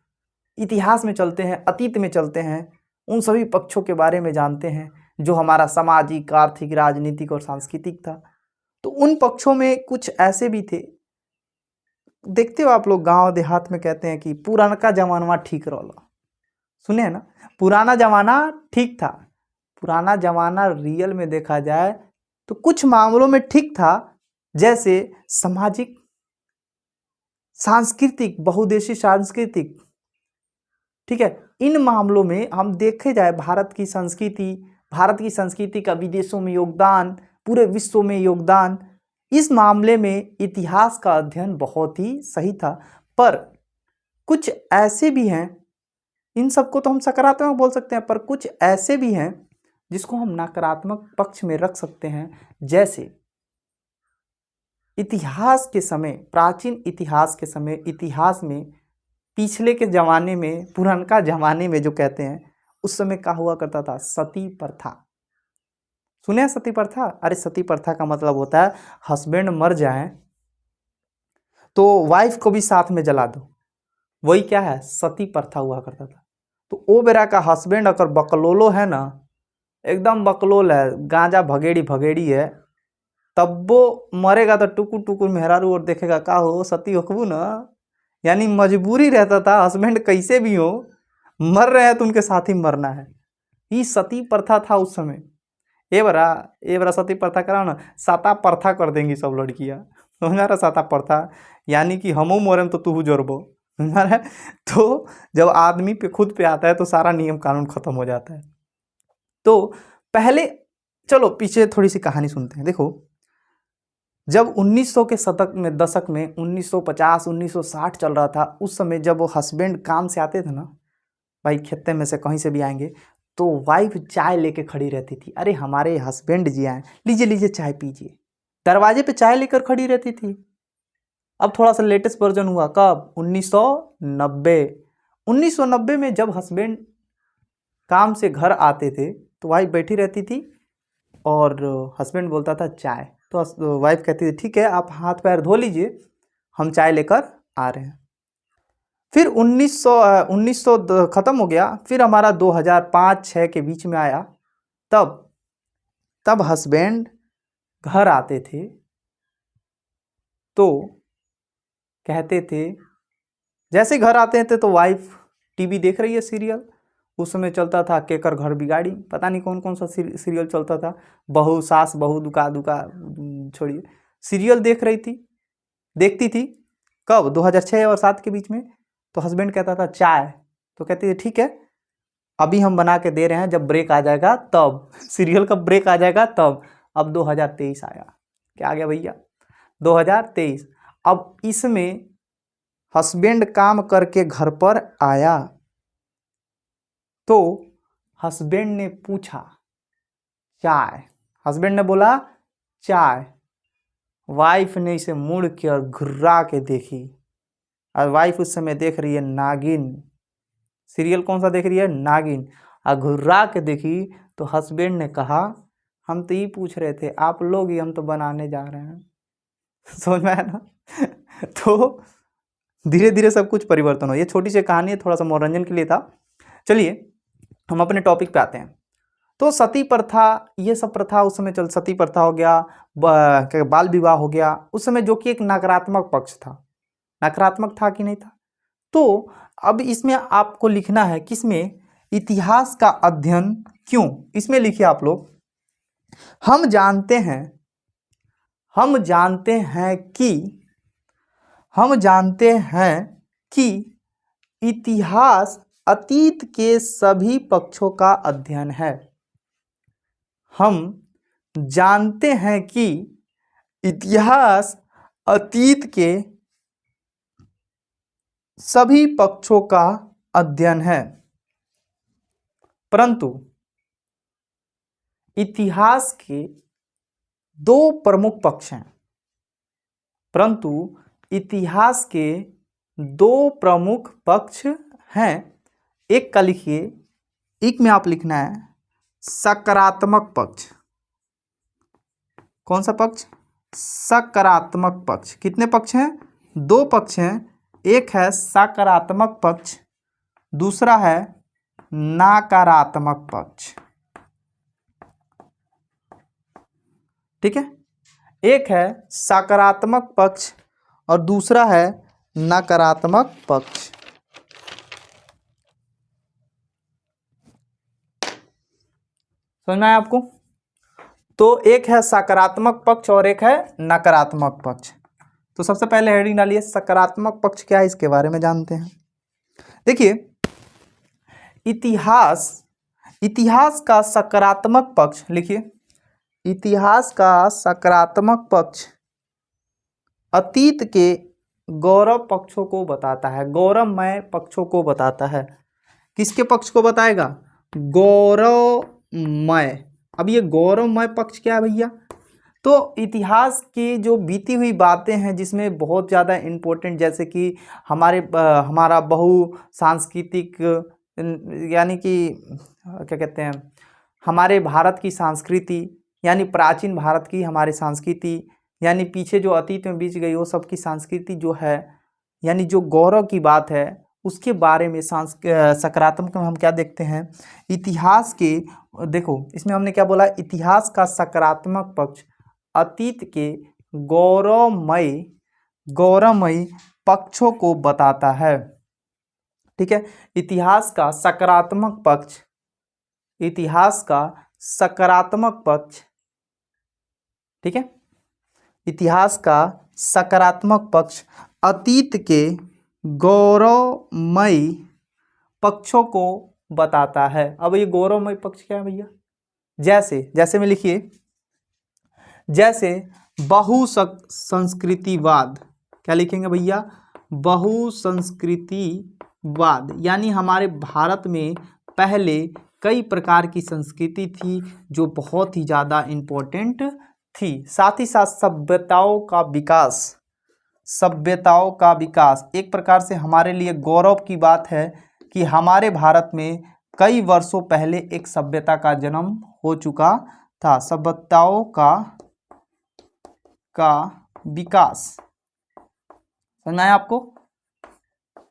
इतिहास में चलते हैं, अतीत में चलते हैं, उन सभी पक्षों के बारे में जानते हैं जो हमारा सामाजिक, आर्थिक, राजनीतिक और सांस्कृतिक था। तो उन पक्षों में कुछ ऐसे भी थे, देखते हो आप लोग गांव देहात में कहते हैं कि पुराना का जमाना ठीक रहा, सुने हैं ना, पुराना जमाना ठीक था। पुराना जमाना रियल में देखा जाए तो कुछ मामलों में ठीक था, जैसे सामाजिक, सांस्कृतिक, बहुदेशीय सांस्कृतिक, ठीक है, इन मामलों में हम देखे जाए भारत की संस्कृति का विदेशों में योगदान, पूरे विश्व में योगदान, इस मामले में इतिहास का अध्ययन बहुत ही सही था। पर कुछ ऐसे भी हैं, इन सबको तो हम सकारात्मक बोल सकते हैं, पर कुछ ऐसे भी हैं जिसको हम नकारात्मक पक्ष में रख सकते हैं। जैसे इतिहास के समय, प्राचीन इतिहास के समय, इतिहास में पिछले के ज़माने में, पुरानका ज़माने में जो कहते हैं, उस समय क्या हुआ करता था, सती प्रथा। सुने हैं सती प्रथा? अरे सती प्रथा का मतलब होता है हस्बैंड मर जाए तो वाइफ को भी साथ में जला दो, वही क्या है, सती प्रथा हुआ करता था। तो ओ बेरा का हस्बैंड अगर बकलोलो है ना, एकदम बकलोल है, गांजा भगेड़ी है, तब वो मरेगा तो टुकुर टुकुर मेहरारू और देखेगा, का हो सती होकबू ना, यानी मजबूरी रहता था, हस्बैंड कैसे भी हो, मर रहे हैं तो उनके साथ ही मरना है। ये सती प्रथा था उस समय। ये बरा सती प्रथा कराओ ना, साता प्रथा कर देंगी सब लड़कियाँ। तो हमारा साता प्रथा यानी कि हमू मोरम तो तू जोरबो हमारा। तो जब आदमी पे खुद पे आता है तो सारा नियम कानून खत्म हो जाता है। तो पहले चलो पीछे थोड़ी सी कहानी सुनते हैं। देखो जब 1900 के दशक में 1950 1960 चल रहा था, उस समय जब वो हस्बैंड काम से आते थे ना, भाई खेते में से कहीं से भी आएंगे, तो वाइफ चाय लेके खड़ी रहती थी। अरे हमारे हस्बैंड जी आए, लीजिए लीजिए चाय पीजिए, दरवाजे पे चाय लेकर खड़ी रहती थी। अब थोड़ा सा लेटेस्ट वर्जन हुआ कब, 1990। 1990 में जब हस्बैंड काम से घर आते थे तो वाइफ बैठी रहती थी और हस्बैंड बोलता था चाय, तो वाइफ कहती थी ठीक है आप हाथ पैर धो लीजिए, हम चाय लेकर आ रहे हैं। फिर 1900 ख़त्म हो गया, फिर हमारा 2005-6 के बीच में आया। तब हस्बैंड घर आते थे तो कहते थे, जैसे घर आते थे तो वाइफ टीवी देख रही है सीरियल। उस समय चलता था केकर घर बिगाड़ी, पता नहीं कौन कौन सा सीरियल चलता था, बहू सास बहू दुका दुका छोड़िए, सीरियल देखती थी। कब, 2006 और 2007 के बीच में। तो हस्बैंड कहता था चाय, तो कहती थी ठीक है अभी हम बना के दे रहे हैं, जब ब्रेक आ जाएगा तब, सीरियल का ब्रेक आ जाएगा तब। अब 2023 आया, क्या आ गया भैया 2023। अब इसमें हस्बैंड काम करके घर पर आया तो हस्बैंड ने पूछा चाय, हस्बैंड ने बोला चाय। वाइफ ने इसे मुड़ के और घुर्रा के देखी, और वाइफ उस समय देख रही है नागिन, सीरियल कौन सा देख रही है, नागिन। और घुर्रा के देखी तो हस्बैंड ने कहा हम तो ये पूछ रहे थे आप लोग ही, हम तो बनाने जा रहे हैं। समझ में आया ना। तो धीरे धीरे सब कुछ परिवर्तन हो। ये छोटी सी कहानी है, थोड़ा सा मनोरंजन के लिए था। चलिए हम अपने टॉपिक पे आते हैं। तो सती प्रथा, ये सब प्रथा उस समय चल, सती प्रथा हो गया, बाल विवाह हो गया उस समय, जो कि एक नकारात्मक पक्ष था। नकारात्मक था कि नहीं था। तो अब इसमें आपको लिखना है किसमें, इतिहास का अध्ययन क्यों, इसमें लिखिए आप लोग। हम जानते हैं कि इतिहास अतीत के सभी पक्षों का अध्ययन है। हम जानते हैं कि इतिहास अतीत के सभी पक्षों का अध्ययन है, परंतु इतिहास के दो प्रमुख पक्ष हैं। एक का लिखिए, एक में आप लिखना है सकारात्मक पक्ष। कौन सा पक्ष, सकारात्मक पक्ष। कितने पक्ष हैं, दो पक्ष हैं, एक है सकारात्मक पक्ष, दूसरा है नकारात्मक पक्ष। ठीक है, एक है सकारात्मक पक्ष और दूसरा है नकारात्मक पक्ष। समझ में आया आपको। तो एक है सकारात्मक पक्ष और एक है नकारात्मक पक्ष। तो सबसे पहले हेडिंग डालिए सकारात्मक पक्ष क्या है, इसके बारे में जानते हैं। देखिए इतिहास का सकारात्मक पक्ष लिखिए, इतिहास का सकारात्मक पक्ष अतीत के गौरव पक्षों को बताता है, गौरवमय पक्षों को बताता है। किसके पक्ष को बताएगा, गौरवमय। अब ये गौरवमय पक्ष क्या है भैया, तो इतिहास की जो बीती हुई बातें हैं जिसमें बहुत ज़्यादा इम्पोर्टेंट, जैसे कि हमारा बहु सांस्कृतिक, यानी कि क्या कहते हैं, हमारे भारत की संस्कृति, यानी प्राचीन भारत की हमारी संस्कृति, यानी पीछे जो अतीत में बीत गई वो सब की संस्कृति जो है, यानी जो गौरव की बात है उसके बारे में सकारात्मक में हम क्या देखते हैं, इतिहास के, देखो इसमें हमने क्या बोला, इतिहास का सकारात्मक पक्ष अतीत के गौरवमयी पक्षों को बताता है। ठीक है, इतिहास का सकारात्मक पक्ष, ठीक है, इतिहास का सकारात्मक पक्ष अतीत के गौरवमयी पक्षों को बताता है। अब ये गौरवमयी पक्ष क्या है भैया? जैसे में लिखिए, जैसे बहुसंस्कृतिवाद, क्या लिखेंगे भैया? बहुसंस्कृतिवाद, यानी हमारे भारत में पहले कई प्रकार की संस्कृति थी जो बहुत ही ज़्यादा इम्पोर्टेंट थी। साथ ही साथ सभ्यताओं का विकास एक प्रकार से हमारे लिए गौरव की बात है कि हमारे भारत में कई वर्षों पहले एक सभ्यता का जन्म हो चुका था। सभ्यताओं का विकास, समझ आया आपको?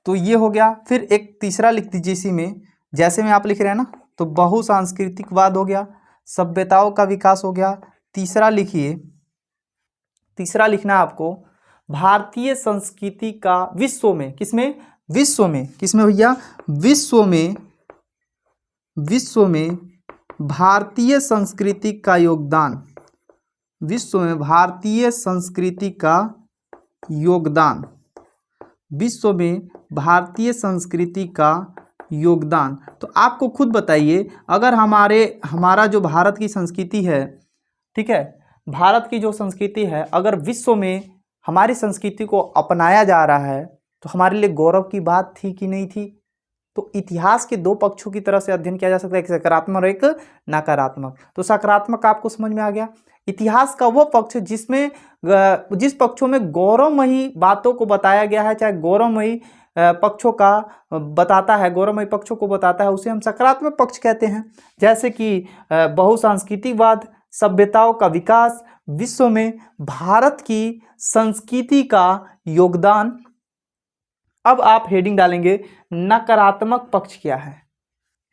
तो ये हो गया। फिर एक तीसरा लिख दीजिए इसी में, जैसे में आप लिख रहे हैं ना, तो बहुसांस्कृतिकवाद हो गया, सभ्यताओं का विकास हो गया। तीसरा लिखिए, तीसरा लिखना है आपको भारतीय संस्कृति का विश्व में, किसमें भैया? विश्व में भारतीय संस्कृति का योगदान, विश्व में भारतीय संस्कृति का योगदान, विश्व में भारतीय संस्कृति का योगदान। तो आपको खुद बताइए, अगर हमारा जो भारत की संस्कृति है, ठीक है, भारत की जो संस्कृति है, अगर विश्व में हमारी संस्कृति को अपनाया जा रहा है तो हमारे लिए गौरव की बात थी कि नहीं थी? तो इतिहास के दो पक्षों की तरह से अध्ययन किया जा सकता है, एक सकारात्मक और एक नकारात्मक। तो सकारात्मक आपको समझ में आ गया। इतिहास का वो पक्ष जिस पक्षों में गौरवमयी बातों को बताया गया है, चाहे गौरवमयी पक्षों का बताता है, गौरवमयी पक्षों को बताता है, उसे हम सकारात्मक पक्ष कहते हैं। जैसे कि बहुसांस्कृतिकवाद, सभ्यताओं का विकास, विश्व में भारत की संस्कृति का योगदान। अब आप हेडिंग डालेंगे नकारात्मक पक्ष क्या है?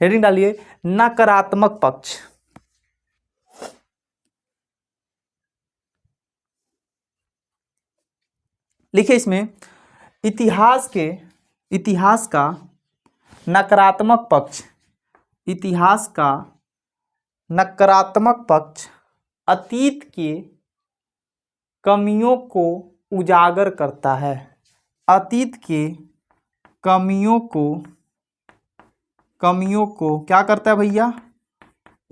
हेडिंग डालिए नकारात्मक पक्ष। लिखिए इसमें इतिहास का नकारात्मक पक्ष, इतिहास का नकारात्मक पक्ष अतीत के कमियों को उजागर करता है। अतीत के कमियों को क्या करता है भैया?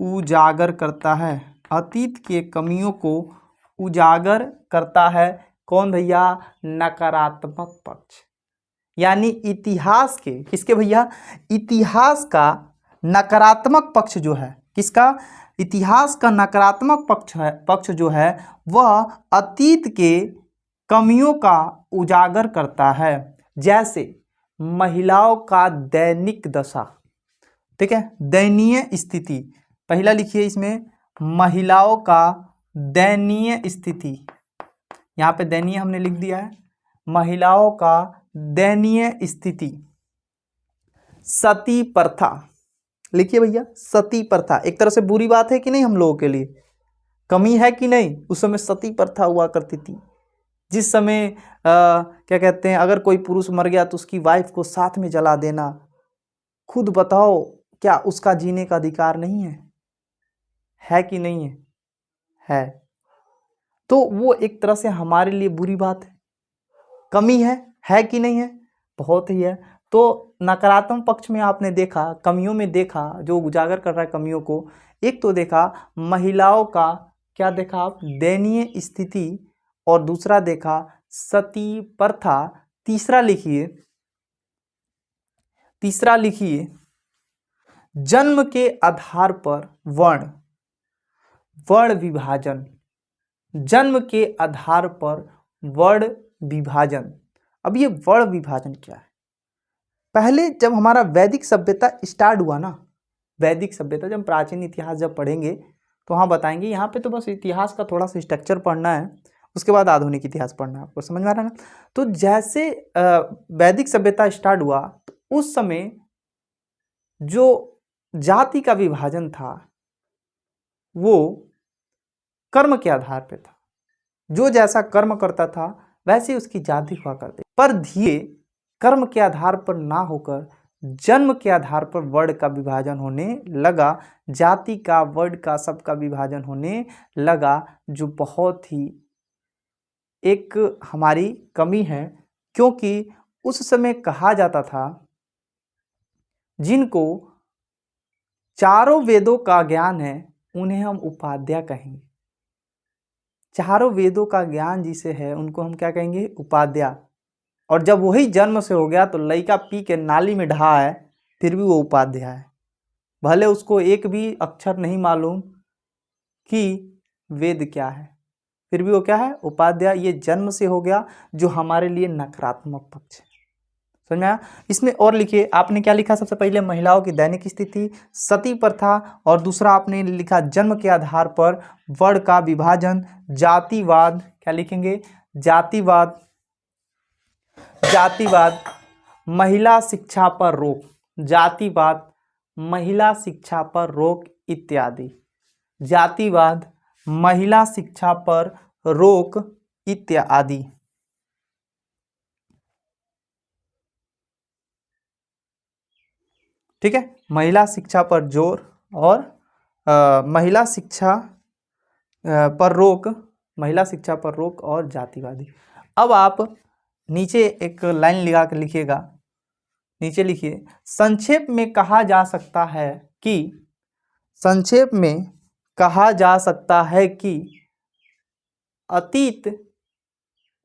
उजागर करता है। अतीत के कमियों को उजागर करता है कौन भैया? नकारात्मक पक्ष। यानी इतिहास के, किसके भैया? इतिहास का नकारात्मक पक्ष जो है, किसका? इतिहास का नकारात्मक पक्ष जो है वह अतीत के कमियों का उजागर करता है। जैसे महिलाओं का दैनिक दशा, ठीक है, दयनीय स्थिति। पहला लिखिए इसमें महिलाओं का दयनीय स्थिति, यहाँ पे दयनीय हमने लिख दिया है, महिलाओं का दयनीय स्थिति। सती प्रथा लिखिए भैया, सती प्रथा एक तरह से बुरी बात है कि नहीं? हम लोगों के लिए कमी है कि नहीं? उस समय सती प्रथा हुआ करती थी, जिस समय क्या कहते हैं, अगर कोई पुरुष मर गया तो उसकी वाइफ को साथ में जला देना। खुद बताओ, क्या उसका जीने का अधिकार नहीं है कि नहीं है? है। तो वो एक तरह से हमारे लिए बुरी बात है, कमी है कि नहीं है? बहुत ही है। तो नकारात्मक पक्ष में आपने देखा, कमियों में देखा, जो उजागर कर रहा है कमियों को, एक तो देखा महिलाओं का, क्या देखा आप? दयनीय स्थिति, और दूसरा देखा सती प्रथा। तीसरा लिखिए जन्म के आधार पर वर्ण विभाजन। जन्म के आधार पर वर्ण विभाजन। अब ये वर्ण विभाजन क्या है? पहले जब हमारा वैदिक सभ्यता स्टार्ट हुआ ना, वैदिक सभ्यता, जब प्राचीन इतिहास जब पढ़ेंगे तो वहाँ बताएंगे। यहाँ पे तो बस इतिहास का थोड़ा सा स्ट्रक्चर पढ़ना है, उसके बाद आधुनिक इतिहास पढ़ना है। आपको समझ में आ रहा है ना? तो जैसे वैदिक सभ्यता स्टार्ट हुआ तो उस समय जो जाति का विभाजन था वो कर्म के आधार पे था। जो जैसा कर्म करता था वैसे उसकी जाति हुआ करती। पर धीरे कर्म के आधार पर ना होकर जन्म के आधार पर वर्ण का विभाजन होने लगा, जाति का, वर्ण का, सबका विभाजन होने लगा, जो बहुत ही एक हमारी कमी है। क्योंकि उस समय कहा जाता था जिनको चारों वेदों का ज्ञान है उन्हें हम उपाध्याय कहेंगे। चारों वेदों का ज्ञान जिसे है उनको हम क्या कहेंगे? उपाध्याय। और जब वही जन्म से हो गया तो लड़का पी के नाली में ढहा है, फिर भी वो उपाध्याय है, भले उसको एक भी अक्षर नहीं मालूम कि वेद क्या है, फिर भी वो क्या है? उपाध्याय। ये जन्म से हो गया, जो हमारे लिए नकारात्मक पक्ष है। समझ में आया? इसमें और लिखिए, आपने क्या लिखा? सबसे पहले महिलाओं की दैनिक स्थिति, सती प्रथा, और दूसरा आपने लिखा जन्म के आधार पर वर्ण का विभाजन, जातिवाद। क्या लिखेंगे? जातिवाद। जातिवाद, महिला शिक्षा पर रोक, जातिवाद, महिला शिक्षा पर रोक इत्यादि। जातिवाद, महिला शिक्षा पर रोक इत्यादि। ठीक है, महिला शिक्षा पर जोर और महिला शिक्षा पर रोक, महिला शिक्षा पर रोक और जातिवादी। अब आप नीचे एक लाइन लगा कर लिखिएगा, नीचे लिखिए, संक्षेप में कहा जा सकता है कि, संक्षेप में कहा जा सकता है कि अतीत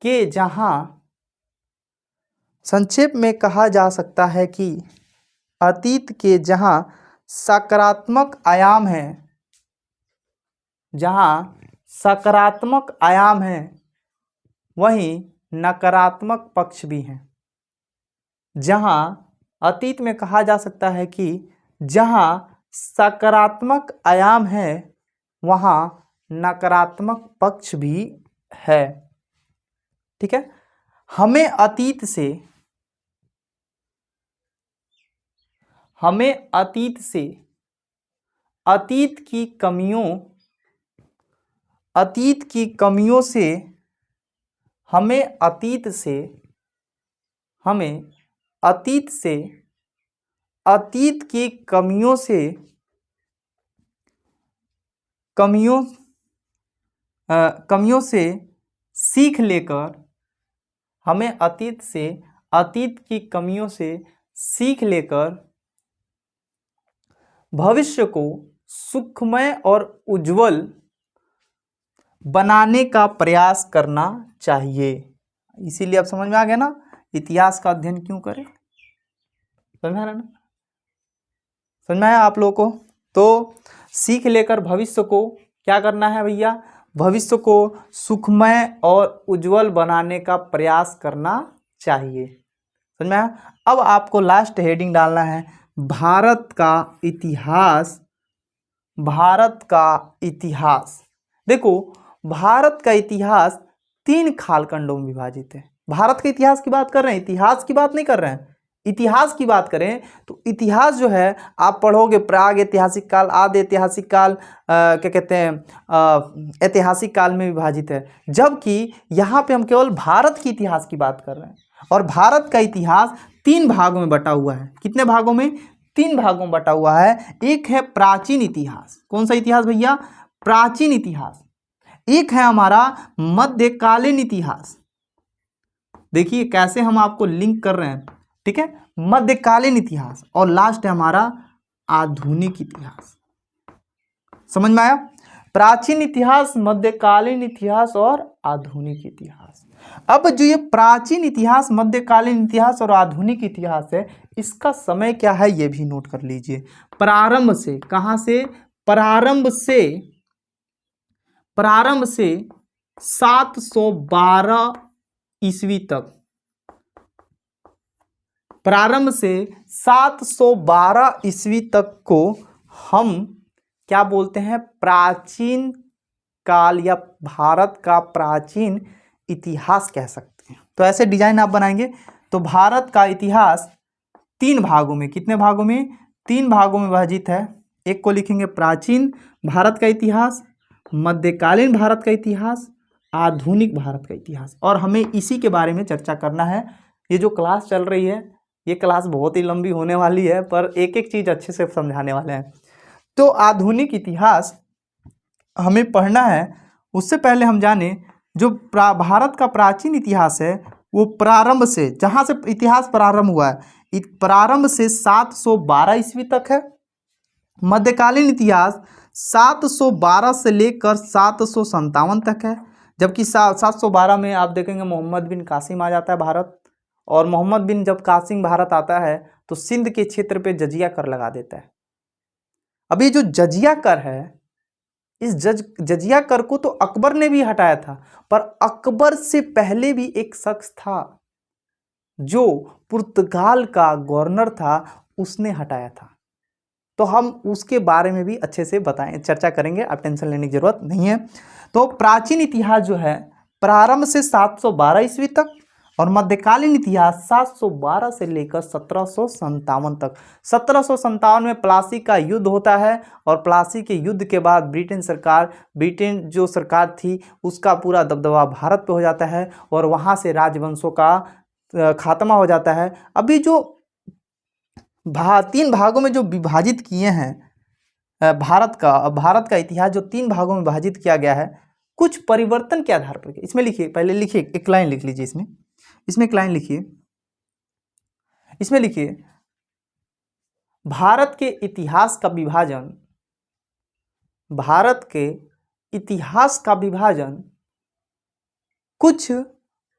के जहां, संक्षेप में कहा जा सकता है कि अतीत के जहां सकारात्मक आयाम है, जहां सकारात्मक आयाम है वहीं नकारात्मक पक्ष भी हैं। जहां अतीत में कहा जा सकता है कि जहां सकारात्मक आयाम है वहां नकारात्मक पक्ष भी है। ठीक है, हमें अतीत से, हमें अतीत से, अतीत की कमियों, अतीत की कमियों से, हमें अतीत से, हमें अतीत से, अतीत की कमियों से, कमियों से सीख लेकर, हमें अतीत से, अतीत की कमियों से सीख लेकर भविष्य को सुखमय और उज्जवल बनाने का प्रयास करना चाहिए। इसीलिए अब समझ में आ गया ना, इतिहास का अध्ययन क्यों करें? समझ में आ रहा ना? समझ में आया आप लोगों को? तो सीख लेकर भविष्य को क्या करना है भैया? भविष्य को सुखमय और उज्जवल बनाने का प्रयास करना चाहिए। समझ में आया? अब आपको लास्ट हेडिंग डालना है, भारत का इतिहास। भारत का इतिहास। देखो, भारत का इतिहास 3 कालखंडों में विभाजित है। भारत के इतिहास की बात कर रहे हैं, इतिहास की बात नहीं कर रहे हैं। इतिहास की बात करें तो इतिहास जो है आप पढ़ोगे, प्राग ऐतिहासिक काल, आदि ऐतिहासिक काल, क्या कहते हैं, ऐतिहासिक काल में विभाजित है। जबकि यहाँ पे हम केवल भारत के इतिहास की बात कर रहे हैं। और भारत का इतिहास 3 भागों में बटा हुआ है। कितने भागों में? 3 भागों में बटा हुआ है। एक है प्राचीन इतिहास। कौन सा इतिहास भैया? प्राचीन इतिहास। एक है हमारा मध्यकालीन इतिहास। देखिए कैसे हम आपको लिंक कर रहे हैं। ठीक है, मध्यकालीन इतिहास। और लास्ट है हमारा आधुनिक इतिहास। समझ में आया? प्राचीन इतिहास, मध्यकालीन इतिहास और आधुनिक इतिहास। अब जो ये प्राचीन इतिहास, मध्यकालीन इतिहास और आधुनिक इतिहास है, इसका समय क्या है ये भी नोट कर लीजिए। प्रारंभ से, कहां से? प्रारंभ से, प्रारंभ से 712 ईस्वी तक, प्रारंभ से 712 ईस्वी तक को हम क्या बोलते हैं? प्राचीन काल या भारत का प्राचीन इतिहास कह सकते हैं। तो ऐसे डिजाइन आप बनाएंगे तो भारत का इतिहास 3 भागों में, कितने भागों में? 3 भागों में विभाजित है। एक को लिखेंगे प्राचीन भारत का इतिहास, मध्यकालीन भारत का इतिहास, आधुनिक भारत का इतिहास। और हमें इसी के बारे में चर्चा करना है। ये जो क्लास चल रही है ये क्लास बहुत ही लंबी होने वाली है, पर एक एक चीज़ अच्छे से समझाने वाले हैं। तो आधुनिक इतिहास हमें पढ़ना है, उससे पहले हम जाने जो भारत का प्राचीन इतिहास है वो प्रारंभ से, जहाँ से इतिहास प्रारंभ हुआ है, प्रारंभ से 712 ईस्वी तक है। मध्यकालीन इतिहास 712 से लेकर 757 तक है, जबकि 712 में आप देखेंगे मोहम्मद बिन कासिम आ जाता है भारत, और मोहम्मद बिन जब कासिम भारत आता है तो सिंध के क्षेत्र पे जजिया कर लगा देता है। अब ये जो जजिया कर है, इस जजिया कर को तो अकबर ने भी हटाया था, पर अकबर से पहले भी एक शख्स था जो पुर्तगाल का गवर्नर था, उसने हटाया था। तो हम उसके बारे में भी अच्छे से बताएं, चर्चा करेंगे, आप टेंशन लेने की जरूरत नहीं है। तो प्राचीन इतिहास जो है प्रारंभ से 712 ईस्वी तक, और मध्यकालीन इतिहास 712 से लेकर 1757 तक। 1757 में प्लासी का युद्ध होता है, और प्लासी के युद्ध के बाद ब्रिटेन जो सरकार थी उसका पूरा दबदबा भारत पे हो जाता है, और वहाँ से राजवंशों का खात्मा हो जाता है। अभी जो 3 भागों में जो विभाजित किए हैं भारत का इतिहास जो 3 भागों में विभाजित किया गया है, कुछ परिवर्तन के आधार पर। इसमें लिखिए, पहले लिखिए, एक लाइन लिख लीजिए, इसमें एक लाइन लिखिए, इसमें लिखिए भारत के इतिहास का विभाजन, भारत के इतिहास का विभाजन कुछ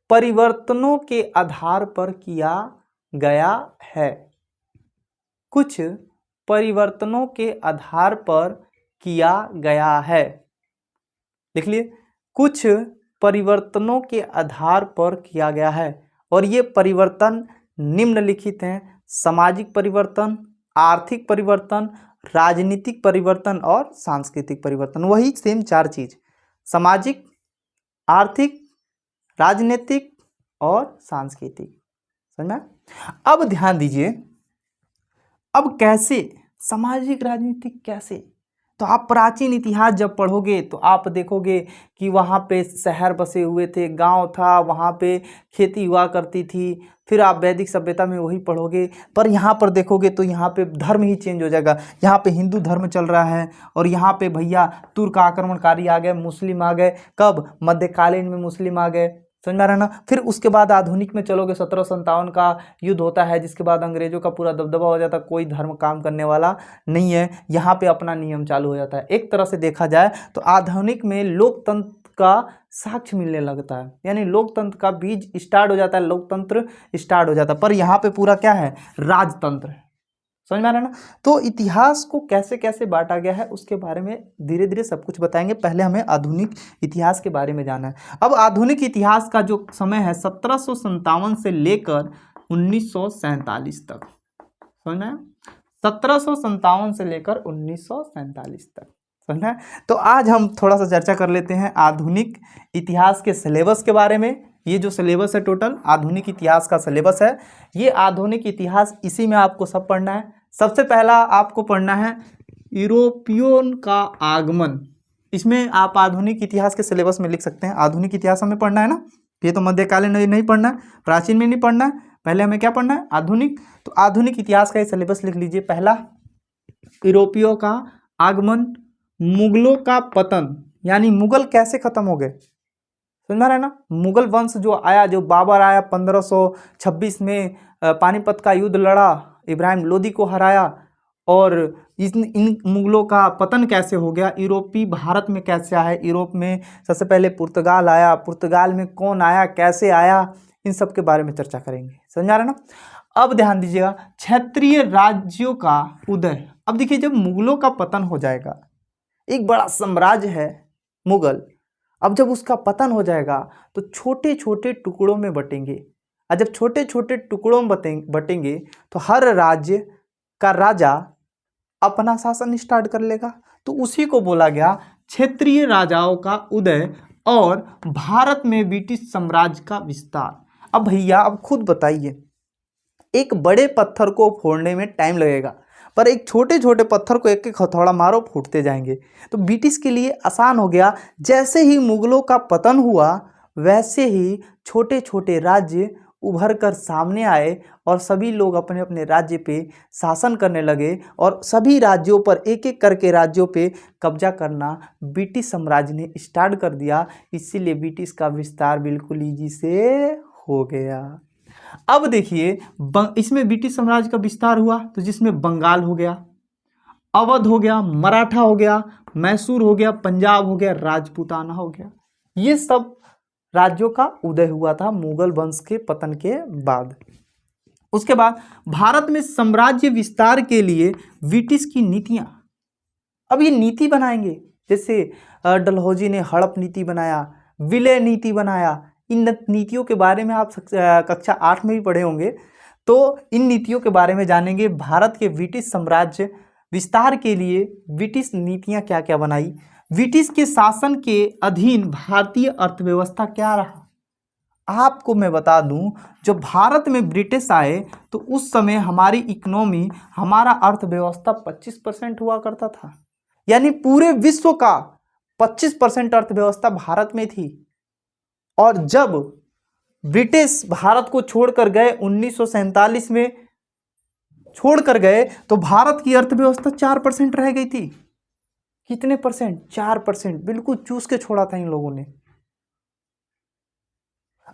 परिवर्तनों के आधार पर किया गया है। कुछ परिवर्तनों के आधार पर किया गया है, लिख लिए, कुछ परिवर्तनों के आधार पर किया गया है। और ये परिवर्तन निम्नलिखित हैं: सामाजिक परिवर्तन, आर्थिक परिवर्तन, राजनीतिक परिवर्तन और सांस्कृतिक परिवर्तन। वही सेम 4 चीज, सामाजिक, आर्थिक, राजनीतिक और सांस्कृतिक। समझ में? अब ध्यान दीजिए, अब कैसे सामाजिक राजनीतिक कैसे, तो आप प्राचीन इतिहास जब पढ़ोगे तो आप देखोगे कि वहाँ पे शहर बसे हुए थे, गांव था, वहाँ पे खेती हुआ करती थी। फिर आप वैदिक सभ्यता में वही पढ़ोगे, पर यहाँ पर देखोगे तो यहाँ पे धर्म ही चेंज हो जाएगा। यहाँ पे हिंदू धर्म चल रहा है, और यहाँ पे भैया तुर्क आक्रमणकारी आ गए, मुस्लिम आ गए। कब? मध्यकालीन में मुस्लिम आ गए। समझ में आ रहा है ना? फिर उसके बाद आधुनिक में चलोगे, 1757 का युद्ध होता है, जिसके बाद अंग्रेजों का पूरा दबदबा हो जाता है, कोई धर्म काम करने वाला नहीं है, यहाँ पे अपना नियम चालू हो जाता है। एक तरह से देखा जाए तो आधुनिक में लोकतंत्र का साक्ष्य मिलने लगता है, यानी लोकतंत्र का बीज स्टार्ट हो जाता है, लोकतंत्र स्टार्ट हो जाता है। पर यहाँ पे पूरा क्या है? राजतंत्र है। समझ में आ रहा है ना? तो इतिहास को कैसे कैसे बांटा गया है उसके बारे में धीरे धीरे सब कुछ बताएंगे। पहले हमें आधुनिक इतिहास के बारे में जानना है। अब आधुनिक इतिहास का जो समय है 1757 से लेकर 1947 तक। समझ में? 1757 से लेकर 1947 तक। समझना है? तो आज हम थोड़ा सा चर्चा कर लेते हैं आधुनिक इतिहास के सिलेबस के बारे में। ये जो सिलेबस है टोटल आधुनिक इतिहास का सिलेबस है, ये आधुनिक इतिहास, इसी में आपको सब पढ़ना है। सबसे पहला आपको पढ़ना है यूरोपियन का आगमन। इसमें आप आधुनिक इतिहास के सिलेबस में लिख सकते हैं, आधुनिक इतिहास हमें पढ़ना है ना। ये तो मध्यकालीन नहीं पढ़ना है, प्राचीन में नहीं पढ़ना है, पहले हमें क्या पढ़ना है? आधुनिक। तो आधुनिक इतिहास का ये सिलेबस लिख लीजिए। पहला, यूरोपियों का आगमन, मुगलों का पतन, यानी मुगल कैसे खत्म हो गए। समझ में आ रहा है ना? मुगल वंश जो आया, जो बाबर आया 1526 में, पानीपत का युद्ध लड़ा, इब्राहिम लोदी को हराया, और इन मुगलों का पतन कैसे हो गया, यूरोपी भारत में कैसे आया, यूरोप में सबसे पहले पुर्तगाल आया, पुर्तगाल में कौन आया, कैसे आया, इन सब के बारे में चर्चा करेंगे। समझ आ रहा है ना? अब ध्यान दीजिएगा, क्षेत्रीय राज्यों का उदय। अब देखिए, जब मुगलों का पतन हो जाएगा, एक बड़ा साम्राज्य है मुगल, अब जब उसका पतन हो जाएगा तो छोटे छोटे टुकड़ों में बटेंगे, और जब छोटे छोटे टुकड़ों में बटेंगे तो हर राज्य का राजा अपना शासन स्टार्ट कर लेगा। तो उसी को बोला गया क्षेत्रीय राजाओं का उदय और भारत में ब्रिटिश साम्राज्य का विस्तार। अब भैया अब खुद बताइए, एक बड़े पत्थर को फोड़ने में टाइम लगेगा, पर एक छोटे छोटे पत्थर को एक एक हथौड़ा मारो, फूटते जाएंगे। तो ब्रिटिश के लिए आसान हो गया। जैसे ही मुगलों का पतन हुआ, वैसे ही छोटे छोटे राज्य उभर कर सामने आए और सभी लोग अपने अपने राज्य पे शासन करने लगे और सभी राज्यों पर एक एक करके राज्यों पे कब्जा करना ब्रिटिश साम्राज्य ने स्टार्ट कर दिया। इसीलिए ब्रिटिश का विस्तार बिल्कुल ईजी से हो गया। अब देखिए इसमें ब्रिटिश साम्राज्य का विस्तार हुआ तो जिसमें बंगाल हो गया, अवध हो गया, मराठा हो गया, मैसूर हो गया, पंजाब हो गया, राजपूताना हो गया। ये सब राज्यों का उदय हुआ था मुगल वंश के पतन के बाद। उसके बाद भारत में साम्राज्य विस्तार के लिए ब्रिटिश की नीतियां, अब ये नीति बनाएंगे, जैसे डलहौजी ने हड़प नीति बनाया, विलय नीति बनाया। इन नीतियों के बारे में आप कक्षा 8 में भी पढ़े होंगे, तो इन नीतियों के बारे में जानेंगे। भारत के ब्रिटिश साम्राज्य विस्तार के लिए ब्रिटिश नीतियां क्या क्या बनाई, ब्रिटिश के शासन के अधीन भारतीय अर्थव्यवस्था क्या रहा। आपको मैं बता दूं, जब भारत में ब्रिटिश आए तो उस समय हमारी इकोनॉमी, हमारा अर्थव्यवस्था 25% हुआ करता था, यानी पूरे विश्व का 25% अर्थव्यवस्था भारत में थी। और जब ब्रिटिश भारत को छोड़कर गए 1947 में छोड़कर गए तो भारत की अर्थव्यवस्था 4% रह गई थी। कितने परसेंट? 4%, बिल्कुल चूस के छोड़ा था इन लोगों ने।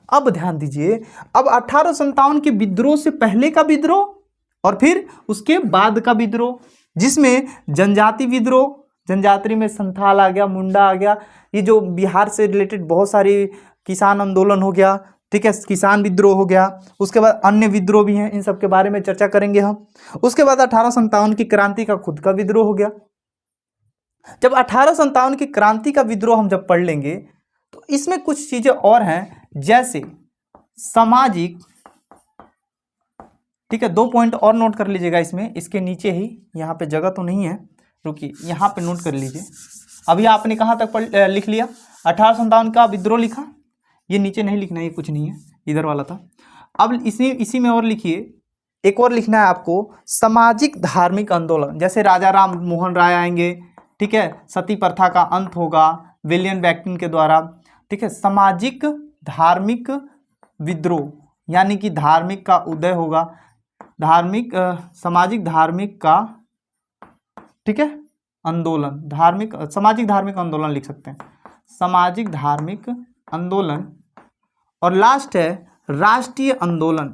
अब ध्यान दीजिए, अब 1857 के विद्रोह से पहले का विद्रोह और फिर उसके बाद का विद्रोह, जिसमें जनजाति विद्रोह, जनजाति में संथाल आ गया, मुंडा आ गया, ये जो बिहार से रिलेटेड बहुत सारी किसान आंदोलन हो गया, ठीक है, किसान विद्रोह हो गया। उसके बाद अन्य विद्रोह भी हैं, इन सब के बारे में चर्चा करेंगे हम। उसके बाद 1857 की क्रांति का खुद का विद्रोह हो गया। जब 1857 की क्रांति का विद्रोह हम जब पढ़ लेंगे तो इसमें कुछ चीजें और हैं, जैसे सामाजिक, ठीक है, 2 पॉइंट और नोट कर लीजिएगा इसमें, इसके नीचे ही, यहाँ पे जगह तो नहीं है, रुकिए यहाँ पे नोट कर लीजिए। अभी आपने कहाँ तक लिख लिया? 1857 का विद्रोह लिखा, ये नीचे नहीं लिखना, ये कुछ नहीं है, इधर वाला था। अब इसी में और लिखिए, एक और लिखना है आपको, सामाजिक धार्मिक आंदोलन, जैसे राजा राम मोहन राय आएंगे, ठीक है, सती प्रथा का अंत होगा विलियम बेंटिंक के द्वारा, ठीक है, सामाजिक धार्मिक विद्रोह, यानी कि धार्मिक का उदय होगा, धार्मिक सामाजिक धार्मिक का, ठीक है, आंदोलन, धार्मिक सामाजिक धार्मिक आंदोलन लिख सकते हैं, सामाजिक धार्मिक आंदोलन। और लास्ट है राष्ट्रीय आंदोलन।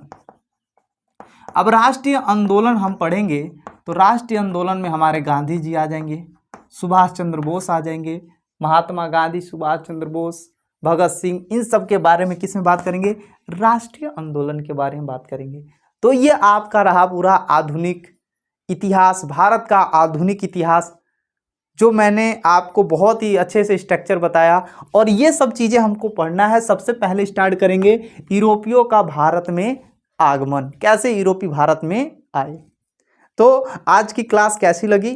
अब राष्ट्रीय आंदोलन हम पढ़ेंगे तो राष्ट्रीय आंदोलन में हमारे गांधी जी आ जाएंगे, सुभाष चंद्र बोस आ जाएंगे, महात्मा गांधी, सुभाष चंद्र बोस, भगत सिंह, इन सब के बारे में किस में बात करेंगे? राष्ट्रीय आंदोलन के बारे में बात करेंगे। तो ये आपका रहा पूरा आधुनिक इतिहास, भारत का आधुनिक इतिहास, जो मैंने आपको बहुत ही अच्छे से स्ट्रक्चर बताया। और ये सब चीज़ें हमको पढ़ना है। सबसे पहले स्टार्ट करेंगे यूरोपियों का भारत में आगमन, कैसे यूरोपी भारत में आए। तो आज की क्लास कैसी लगी?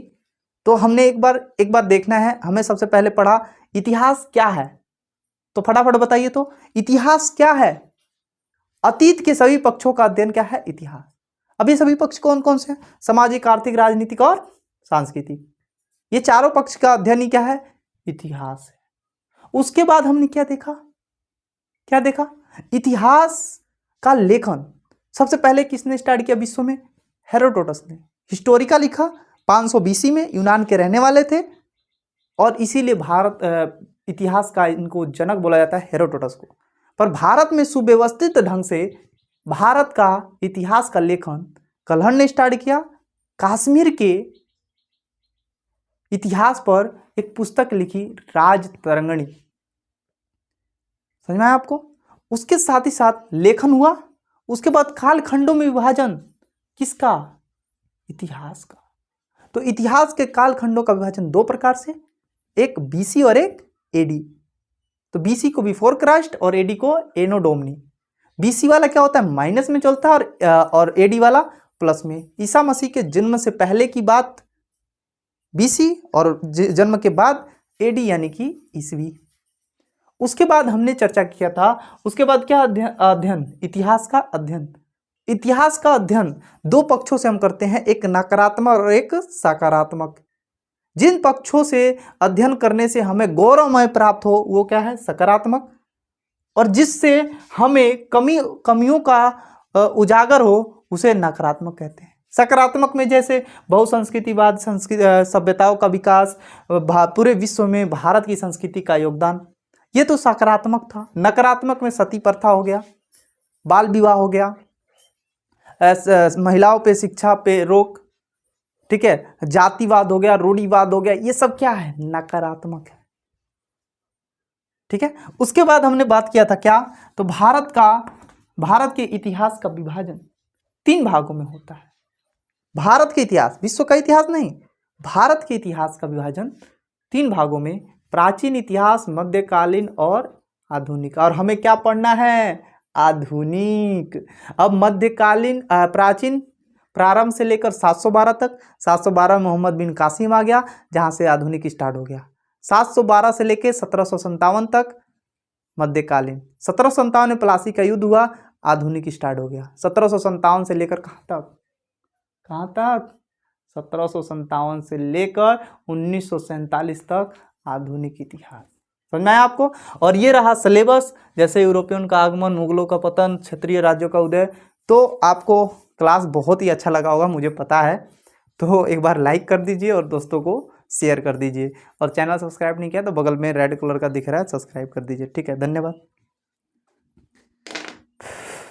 तो हमने एक बार देखना है, हमें सबसे पहले पढ़ा इतिहास क्या है, तो फटाफट बताइए तो इतिहास क्या है? अतीत के सभी पक्षों का अध्ययन क्या है? इतिहास। अब ये सभी पक्ष कौन कौन से हैं? सामाजिक, आर्थिक, राजनीतिक और सांस्कृतिक, ये चारों पक्ष का अध्ययन ही क्या है? इतिहास है। उसके बाद हमने क्या देखा? इतिहास का लेखन सबसे पहले किसने स्टार्ट किया विश्व में? हेरोडोटस ने। हिस्टोरिका लिखा 500 BC में, यूनान के रहने वाले थे और इसीलिए भारत इतिहास का इनको जनक बोला जाता है, हेरोडोटस को। पर भारत में सुव्यवस्थित ढंग से भारत का इतिहास का लेखन कल्हण ने स्टार्ट किया। कश्मीर के इतिहास पर एक पुस्तक लिखी, राजतरंगिणी, समझ में आया आपको? उसके साथ ही साथ लेखन हुआ। उसके बाद कालखंडों में विभाजन, किसका? इतिहास का। तो इतिहास के कालखंडों का विभाजन 2 प्रकार से, एक BC और एक AD। तो BC को बिफोर क्राइस्ट और AD को एनो डोमिनी। BC वाला क्या होता है? माइनस में चलता है और AD वाला प्लस में। ईसा मसीह के जन्म से पहले की बात BC और जन्म के बाद AD यानी कि ईसवी। उसके बाद हमने चर्चा किया था, उसके बाद क्या अध्ययन? इतिहास का अध्ययन। इतिहास का अध्ययन 2 पक्षों से हम करते हैं, एक नकारात्मक और एक सकारात्मक। जिन पक्षों से अध्ययन करने से हमें गौरवमय प्राप्त हो वो क्या है? सकारात्मक। और जिससे हमें कमियों का उजागर हो उसे नकारात्मक कहते हैं। सकारात्मक में जैसे बहुसंस्कृतिवाद, सभ्यताओं का विकास, पूरे विश्व में भारत की संस्कृति का योगदान, ये तो सकारात्मक था। नकारात्मक में सती प्रथा हो गया, बाल विवाह हो गया, महिलाओं पे शिक्षा पे रोक, ठीक है, जातिवाद हो गया, रूढ़िवाद हो गया, ये सब क्या है? नकारात्मक है। ठीक है, उसके बाद हमने बात किया था क्या? तो भारत के इतिहास का विभाजन 3 भागों में होता है। भारत के इतिहास, विश्व का इतिहास नहीं, भारत के इतिहास का विभाजन 3 भागों में, प्राचीन इतिहास, मध्यकालीन और आधुनिक। और हमें क्या पढ़ना है? आधुनिक। अब मध्यकालीन, प्राचीन प्रारंभ से लेकर 712 तक, 712 में मोहम्मद बिन कासिम आ गया, जहां से आधुनिक स्टार्ट हो गया। 712 से लेकर 1757 तक मध्यकालीन, 1757 में प्लासी का युद्ध हुआ, आधुनिक स्टार्ट हो गया। 1757 से लेकर कहाँ तक? 1757 से लेकर 1947 तक आधुनिक इतिहास। समझ में आया आपको? और ये रहा सिलेबस, जैसे यूरोपियन का आगमन, मुगलों का पतन, क्षेत्रीय राज्यों का उदय। तो आपको क्लास बहुत ही अच्छा लगा होगा, मुझे पता है। तो एक बार लाइक कर दीजिए और दोस्तों को शेयर कर दीजिए, और चैनल सब्सक्राइब नहीं किया तो बगल में रेड कलर का दिख रहा है, सब्सक्राइब कर दीजिए। ठीक है, धन्यवाद।